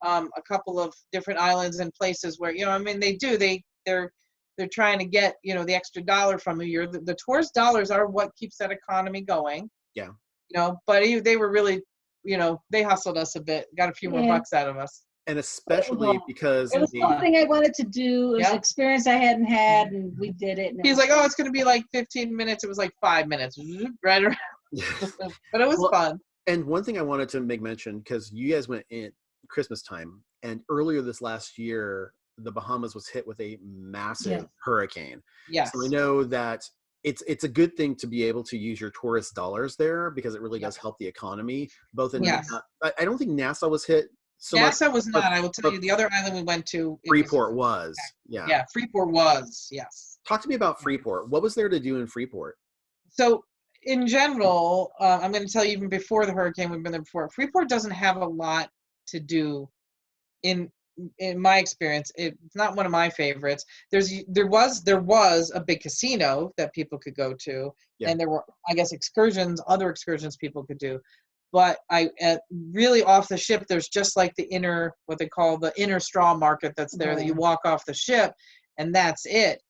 a couple of different islands and places where, you know, I mean, they're trying to get, you know, the extra dollar from you. The tourist dollars are what keeps that economy going. Yeah. You know, but they were really, you know, they hustled us a bit, got a few more bucks out of us. And especially because it was something I wanted to do. It was an experience I hadn't had, and we did it. He's like, oh, it's going to be like 15 minutes. It was like 5 minutes, right around. But it was fun. And one thing I wanted to make mention, because you guys went in Christmas time, and earlier this last year, the Bahamas was hit with a massive hurricane. Yes. So I know that it's a good thing to be able to use your tourist dollars there, because it really does help the economy. Both in I don't think Nassau was hit so much. Nassau was not. I will tell you, the other island we went to, Freeport was. Yeah, Freeport was, yes. Talk to me about Freeport. What was there to do in Freeport? So in general, I'm going to tell you, even before the hurricane, we've been there before. Freeport doesn't have a lot to do in my experience. It's not one of my favorites. There was a big casino that people could go to, and there were, I guess, other excursions people could do. But really off the ship, there's just like what they call the inner straw market that's there, that you walk off the ship, and that's it.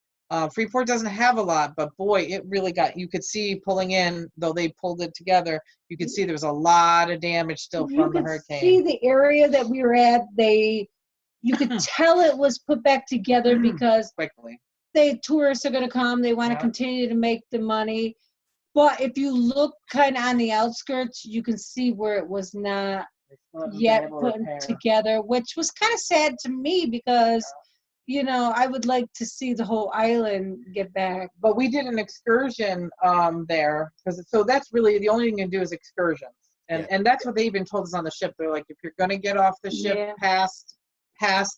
Freeport doesn't have a lot, but boy, it really you could see pulling in, though they pulled it together, you could see there was a lot of damage still from the hurricane. See the area that we were at, you could tell it was put back together because quickly. Tourists are going to come, they want to continue to make the money. But if you look kind of on the outskirts, you can see where it was not yet put together, which was kind of sad to me because, you know, I would like to see the whole island get back. But we did an excursion there, so that's really the only thing you can do is excursions. And that's what they even told us on the ship. They're like, if you're going to get off the ship past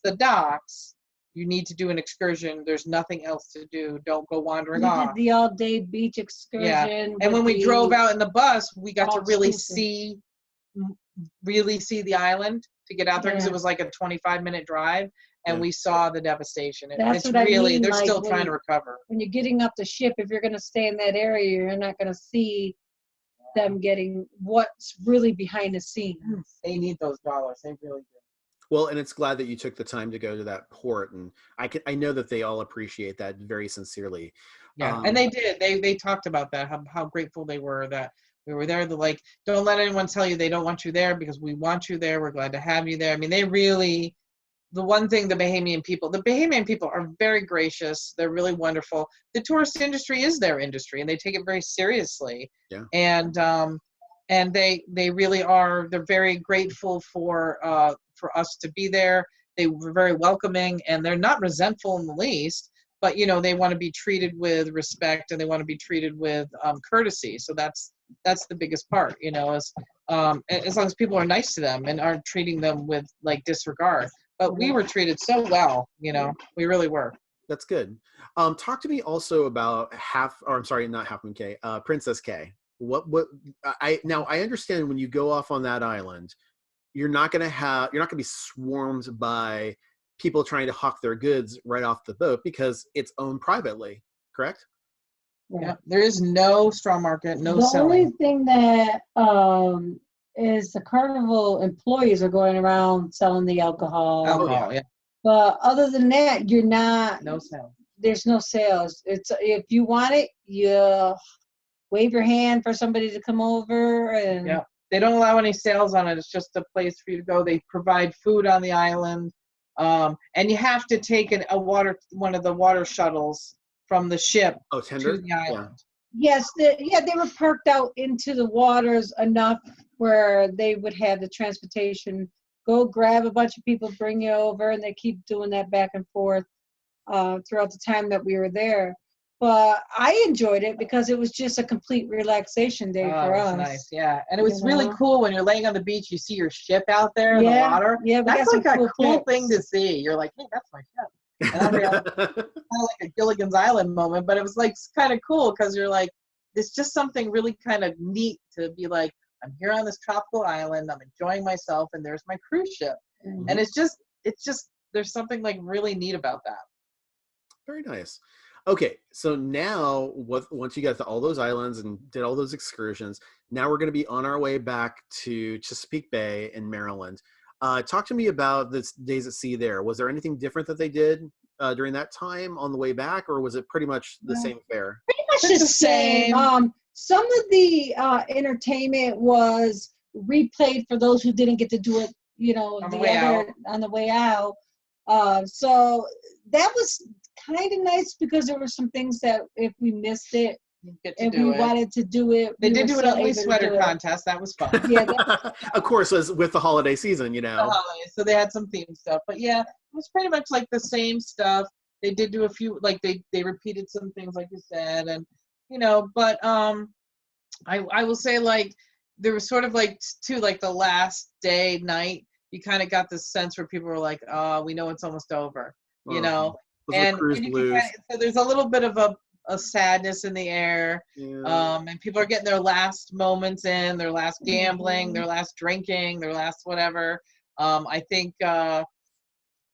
the docks, you need to do an excursion. There's nothing else to do. Don't go wandering off. We did the all-day beach excursion. Yeah. And when we drove out in the bus, we got to really see the island to get out there, because it was like a 25-minute drive, and we saw the devastation. That's what really, I mean. They're still trying to recover. When you're getting up the ship, if you're going to stay in that area, you're not going to see them getting what's really behind the scenes. They need those dollars. They really do. Well, and it's glad that you took the time to go to that port, and I know that they all appreciate that very sincerely. Yeah, and they did. They talked about that, how grateful they were that we were there. They're like, don't let anyone tell you they don't want you there, because we want you there. We're glad to have you there. I mean, they really, the one thing the Bahamian people are very gracious. They're really wonderful. The tourist industry is their industry, and they take it very seriously. Yeah. And they really are. They're very grateful for us to be there. They were very welcoming, and they're not resentful in the least, but, you know, they want to be treated with respect, and they want to be treated with courtesy. So that's the biggest part, you know, as long as people are nice to them and aren't treating them with like disregard. But we were treated so well, you know, we really were. That's good. Talk to me also about Princess Cay. I understand when you go off on that island, you're not going to be swarmed by people trying to hawk their goods right off the boat, because it's owned privately, correct? Yeah, there is no straw market, no the selling. only thing that is the Carnival employees are going around selling the alcohol. Yeah. But other than that, no sales. There's no sales. It's, if you want it, you wave your hand for somebody to come over, and they don't allow any sales on it. It's just a place for you to go. They provide food on the island, and you have to take one of the water shuttles from the ship to the island. Yes, they were parked out into the waters enough where they would have the transportation go grab a bunch of people, bring you over, and they keep doing that back and forth throughout the time that we were there. But I enjoyed it because it was just a complete relaxation day for us. Nice, yeah. And it was really cool when you're laying on the beach, you see your ship out there in the water. Yeah, that's like a cool thing to see. You're like, hey, that's my ship. And I mean, kind of like a Gilligan's Island moment, but it was like kind of cool because you're like, it's just something really kind of neat to be like, I'm here on this tropical island, I'm enjoying myself, and there's my cruise ship. And it's just there's something like really neat about that. Very nice. Okay, so now once you got to all those islands and did all those excursions, now we're going to be on our way back to Chesapeake Bay in Maryland. Talk to me about the days at sea there. Was there anything different that they did during that time on the way back, or was it pretty much the same fare? Pretty much It's the the same. same. Some of the entertainment was replayed for those who didn't get to do it, On the way out. on the way out. So that was kind of nice because there were some things that if we missed it You get to and do we it. wanted to do it, They we did were do an still ugly able to sweater do it. contest. That was fun. Yeah, Of course, as with the holiday season, The holidays. So they had some theme stuff. But yeah, it was pretty much like the same stuff. They did do a few, like they repeated some things like you said, and but I will say, like, there was sort of like too, like the last day night, you kind of got this sense where people were like, oh, we know it's almost over, those are and cruise you can blues. so there's a little bit of a sadness in the air. Yeah. And people are getting their last moments in, their last gambling, their last drinking, their last whatever. I think and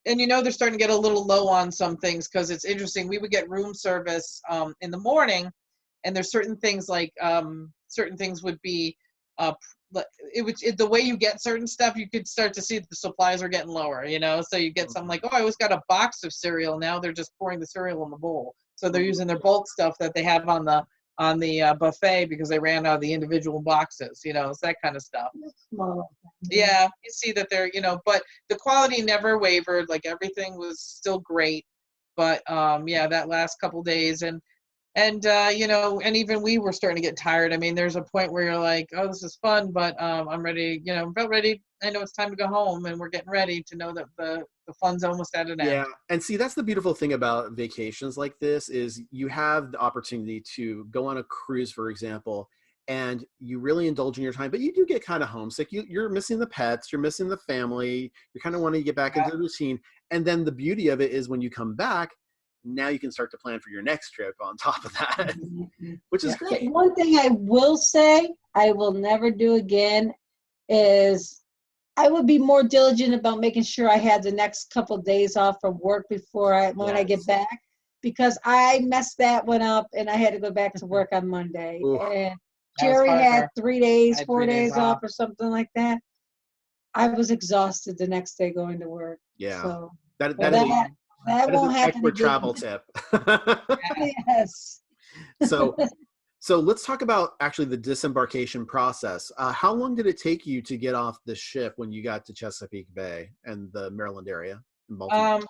they're starting to get a little low on some things, because it's interesting. We would get room service in the morning, and there's certain things like certain things would be the way you get certain stuff, you could start to see the supplies are getting lower, so you get something like, oh, I always got a box of cereal. Now they're just pouring the cereal in the bowl, so they're using their bulk stuff that they have on the buffet because they ran out of the individual boxes. It's that kind of stuff. Yeah, you see that they're, but the quality never wavered. Like, everything was still great. But yeah, that last couple days, and and even we were starting to get tired. I mean, there's a point where you're like, oh, this is fun, but I'm ready, felt ready. I know it's time to go home, and we're getting ready to know that the fun's almost at an Yeah, end. and see, that's the beautiful thing about vacations like this is you have the opportunity to go on a cruise, for example, and you really indulge in your time, but you do get kind of homesick. You're missing the pets, you're missing the family, you're kind of wanting to get back Yeah. into the routine. And then the beauty of it is when you come back, now you can start to plan for your next trip on top of that, which is Yeah. great. One thing I will say I will never do again is I would be more diligent about making sure I had the next couple of days off from work when I get Yes. back, because I messed that one up and I had to go back to work on Monday. Oof. And That was Jerry hard for had her. 3 days, I had 4 3 days days off off. or something like that. I was exhausted the next day going to work. Yeah. So That but is that an won't happen expert again. travel tip. Yes. So let's talk about actually the disembarkation process. How long did it take you to get off the ship when you got to Chesapeake Bay and the Maryland area in Baltimore?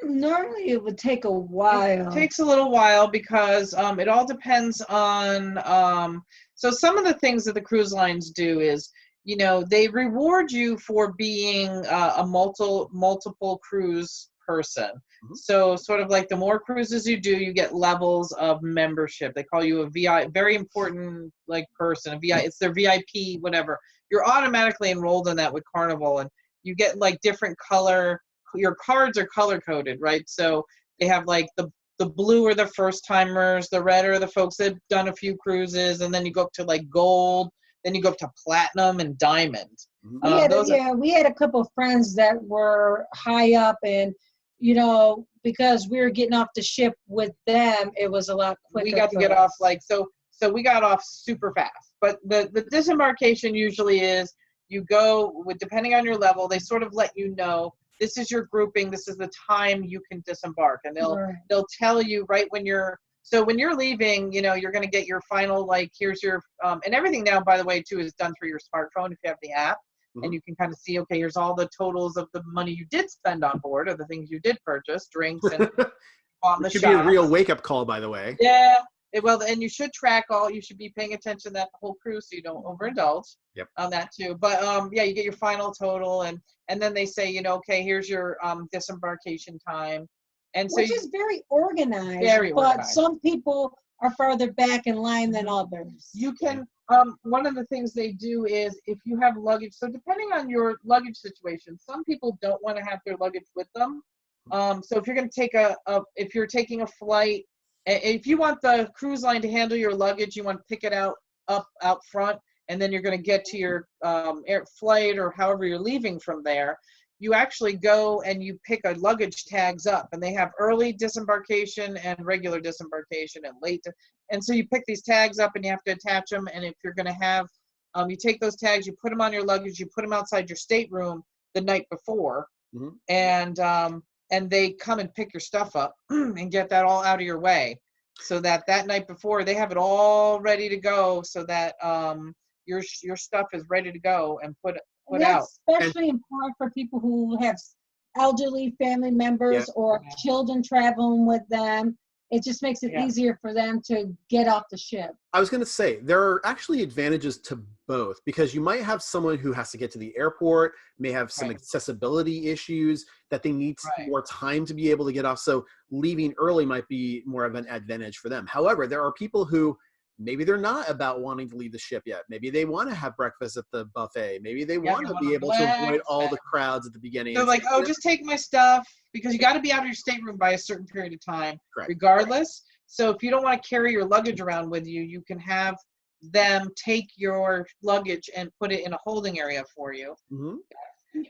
Normally it would take a It while. takes a little while because it all depends on so some of the things that the cruise lines do is, they reward you for being a multiple cruise person. Mhm. So sort of like the more cruises you do, you get levels of membership. They call you a VI, very important like person, a VI, it's their VIP, whatever. You're automatically enrolled in that with Carnival, and you get like different color, your cards are color coded, right? So they have like the blue are the first timers, the red are the folks that have done a few cruises, and then you go up to like gold, then you go up to platinum and diamond. We had a couple of friends that were high up, and because we were getting off the ship with them, it was a lot quicker. We got to get off so we got off super fast. But the disembarkation usually is you go with, depending on your level, they sort of let you know this is your grouping, this is the time you can disembark, and they'll tell you right when you're leaving, you're going to get your final, like, here's your and everything now, by the way, too, is done through your smartphone if you have the app. Mhm. And you can kind of see, okay, here's all the totals of the money you did spend on board, or the things you did purchase, drinks and on the It should shops. be a real wake-up call, by the way. Yeah. Well, and you should track you should be paying attention to that whole cruise so you don't overindulge. Yep. On that too. But yeah, you get your final total, and then they say, okay, here's your disembarkation time. And so which is very organized. Very but organized. Some people are farther back in line than others. You can one of the things they do is if you have luggage, so depending on your luggage situation, some people don't want to have their luggage with them. So if you're going to take if you're taking a flight, if you want the cruise line to handle your luggage, you want to pick it out front, and then you're going to get to your air flight or however you're leaving from there. you actually go and you pick a luggage tags up, and they have early disembarkation and regular disembarkation and late. And so you pick these tags up and you have to attach them. And if you're going to have, you take those tags, you put them on your luggage, you put them outside your stateroom the night before, and they come and pick your stuff up and get that all out of your way, so that night before they have it all ready to go, so that your stuff is ready to go and put out. Especially important for people who have elderly family members or children traveling with them. It just makes it easier for them to get off the ship. I was going to say, there are actually advantages to both, because you might have someone who has to get to the airport, may have some accessibility issues that they need more time to be able to get off. So leaving early might be more of an advantage for them. However, there are people who maybe they're not about wanting to leave the ship yet. Maybe they want to have breakfast at the buffet. Maybe they want to be able to avoid all the crowds at the beginning. They're like, oh, just take my stuff, because you got to be out of your stateroom by a certain period of time, regardless. So if you don't want to carry your luggage around with you, you can have them take your luggage and put it in a holding area for you.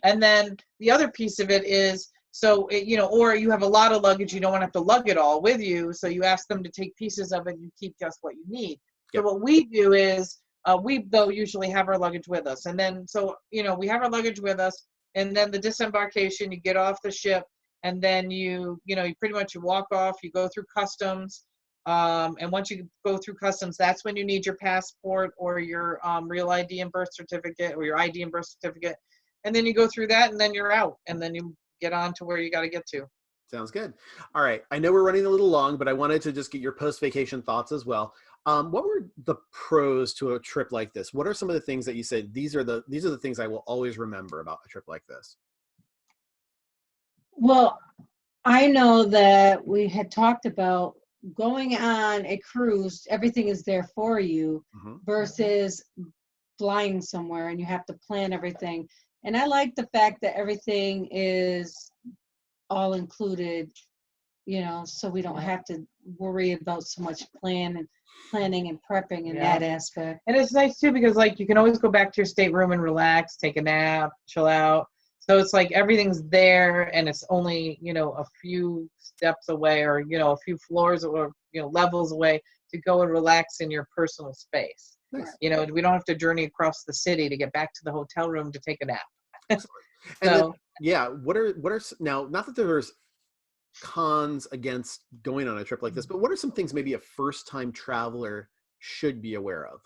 And then the other piece of it is, so, or you have a lot of luggage, you don't want to have to lug it all with you. So you ask them to take pieces of it and you keep just what you need. So what we do is, we though usually have our luggage with us. And then, so, we have our luggage with us, and then the disembarkation, you get off the ship, and then you pretty much you walk off, you go through customs. And once you go through customs, that's when you need your passport or your real ID and birth certificate, or your ID and birth certificate. And then you go through that, and then you're out, and then you get on to where you got to get to. Sounds good. All right. I know we're running a little long, but I wanted to just get your post-vacation thoughts as well. What were the pros to a trip like this? What are some of the things that you said, these are the things I will always remember about a trip like this? Well, I know that we had talked about going on a cruise, everything is there for you, versus flying somewhere and you have to plan everything. And I like the fact that everything is all included, so we don't have to worry about so much planning and prepping in that aspect. And it's nice too, because like you can always go back to your stateroom and relax, take a nap, chill out. So it's like everything's there, and it's only, a few steps away, or, a few floors or, levels away to go and relax in your personal space. Nice. We don't have to journey across the city to get back to the hotel room to take a nap. And then, what are now, not that there's cons against going on a trip like this, but what are some things maybe a first-time traveler should be aware of?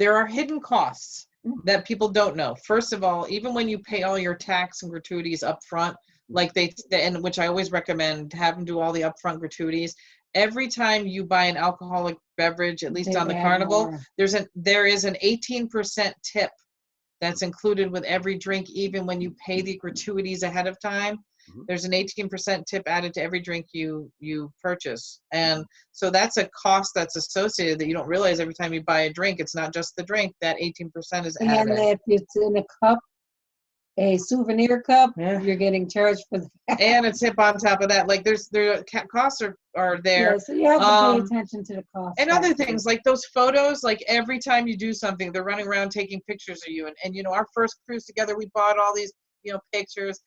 There are hidden costs that people don't know. First of all, even when you pay all your tax and gratuities up front, like and which I always recommend, have them do all the upfront gratuities. Every time you buy an alcoholic beverage, at least on the Carnival, there is an 18% tip that's included with every drink, even when you pay the gratuities ahead of time. There's an 18% tip added to every drink you purchase. And so that's a cost that's associated that you don't realize every time you buy a drink. It's not just the drink, that 18% is added. And if it's in a cup, a souvenir cup, you're getting charged for that. And a tip on top of that. Like there costs are there. Yeah, so you have to pay attention to the cost. And other things, like those photos, like every time you do something, they're running around taking pictures of you. And our first cruise together, we bought all these, pictures.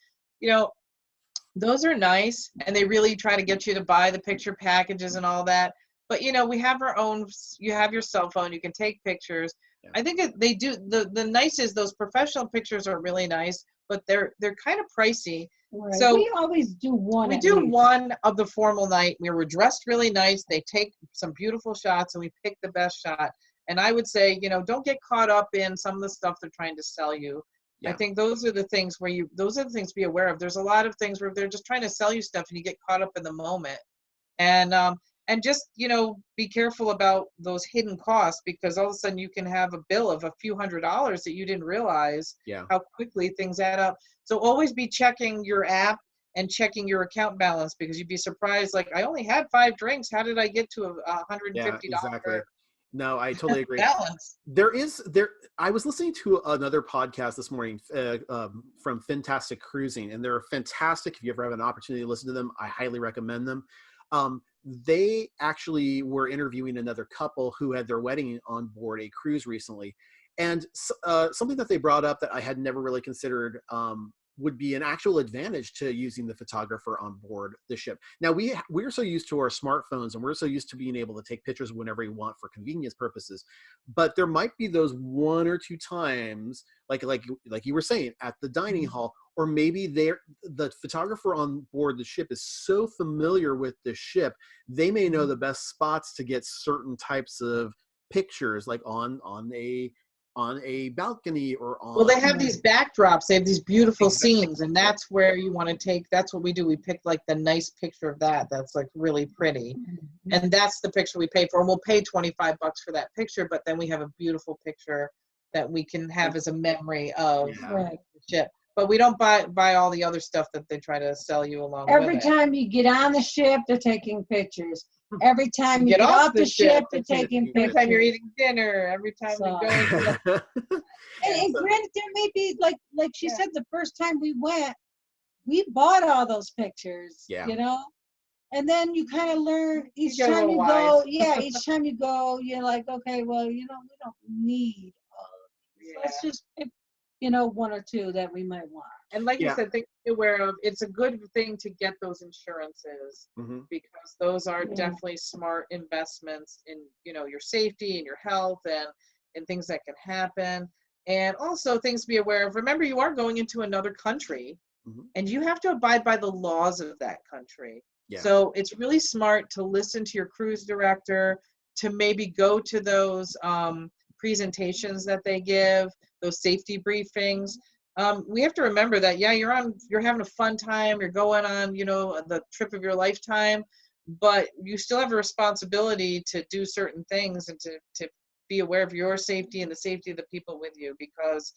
Those are nice, and they really try to get you to buy the picture packages and all that. But we have our own. You have your cell phone. You can take pictures. Yeah. I think they do. The nice is those professional pictures are really nice, but they're kind of pricey. Right. So we always do one. We do one of the formal night where we're dressed really nice. They take some beautiful shots, and we pick the best shot. And I would say, don't get caught up in some of the stuff they're trying to sell you. Yeah. I think those are the things to be aware of. There's a lot of things where they're just trying to sell you stuff and you get caught up in the moment. And just, be careful about those hidden costs, because all of a sudden you can have a bill of a few $100s that you didn't realize how quickly things add up. So always be checking your app and checking your account balance, because you'd be surprised. Like, I only had 5 drinks. How did I get to $150? Yeah, exactly. No, I totally agree. Balance. I was listening to another podcast this morning from Fantastic Cruising, and they're fantastic. If you ever have an opportunity to listen to them, I highly recommend them. They actually were interviewing another couple who had their wedding on board a cruise recently. And something that they brought up that I had never really considered would be an actual advantage to using the photographer on board the ship. Now we're so used to our smartphones and we're so used to being able to take pictures whenever we want for convenience purposes, but there might be those 1 or 2 times, like you were saying, at the dining hall, or maybe the photographer on board the ship is so familiar with the ship, they may know the best spots to get certain types of pictures, like on a balcony or on. Well, they have these backdrops. They have these beautiful scenes, and that's where you want to take. That's what we do. We pick like the nice picture of that. That's like really pretty, and that's the picture we pay for. And we'll pay $25 for that picture, but then we have a beautiful picture that we can have as a memory of the ship. But we don't buy all the other stuff that they try to sell you along Every with it. time you get on the ship, they're taking pictures. Every time you get off the ship, they're taking pictures. Every time you're eating dinner, every time you go into and granted, there may be, like she said, the first time we went, we bought all those pictures, you know? And then you kind of learn each time you go, each time you go, you're like, okay, well, we don't need all of these. Let's just pick, 1 or 2 that we might want. And like you said, things to be aware of. It's a good thing to get those insurances because those are definitely smart investments in, your safety and your health and things that can happen. And also things to be aware of. Remember, you are going into another country and you have to abide by the laws of that country. Yeah. So it's really smart to listen to your cruise director, to maybe go to those presentations that they give, those safety briefings. We have to remember that, you're having a fun time, you're going on, the trip of your lifetime, but you still have a responsibility to do certain things and to be aware of your safety and the safety of the people with you, because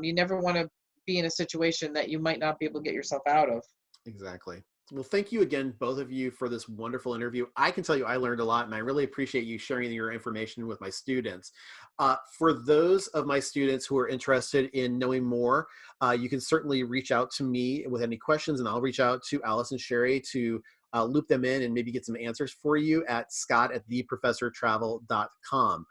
you never want to be in a situation that you might not be able to get yourself out of. Exactly. Well, thank you again, both of you, for this wonderful interview. I can tell you I learned a lot, and I really appreciate you sharing your information with my students. For those of my students who are interested in knowing more, you can certainly reach out to me with any questions, and I'll reach out to Alice and Shari to loop them in and maybe get some answers for you at scott@theprofessortravel.com.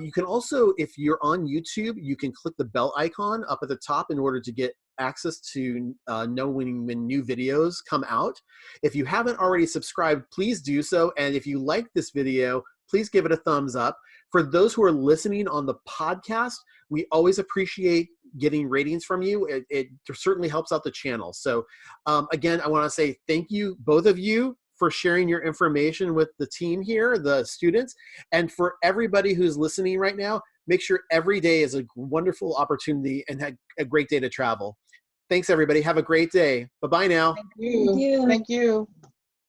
You can also, if you're on YouTube, you can click the bell icon up at the top in order to get access to know when new videos come out. If you haven't already subscribed, please do so. And if you like this video, please give it a thumbs up. For those who are listening on the podcast, we always appreciate getting ratings from you. It certainly helps out the channel. So again, I want to say thank you, both of you, for sharing your information with the team here, the students. And for everybody who's listening right now, make sure every day is a wonderful opportunity and a great day to travel. Thanks, everybody. Have a great day. Bye-bye now. Thank you. Thank you.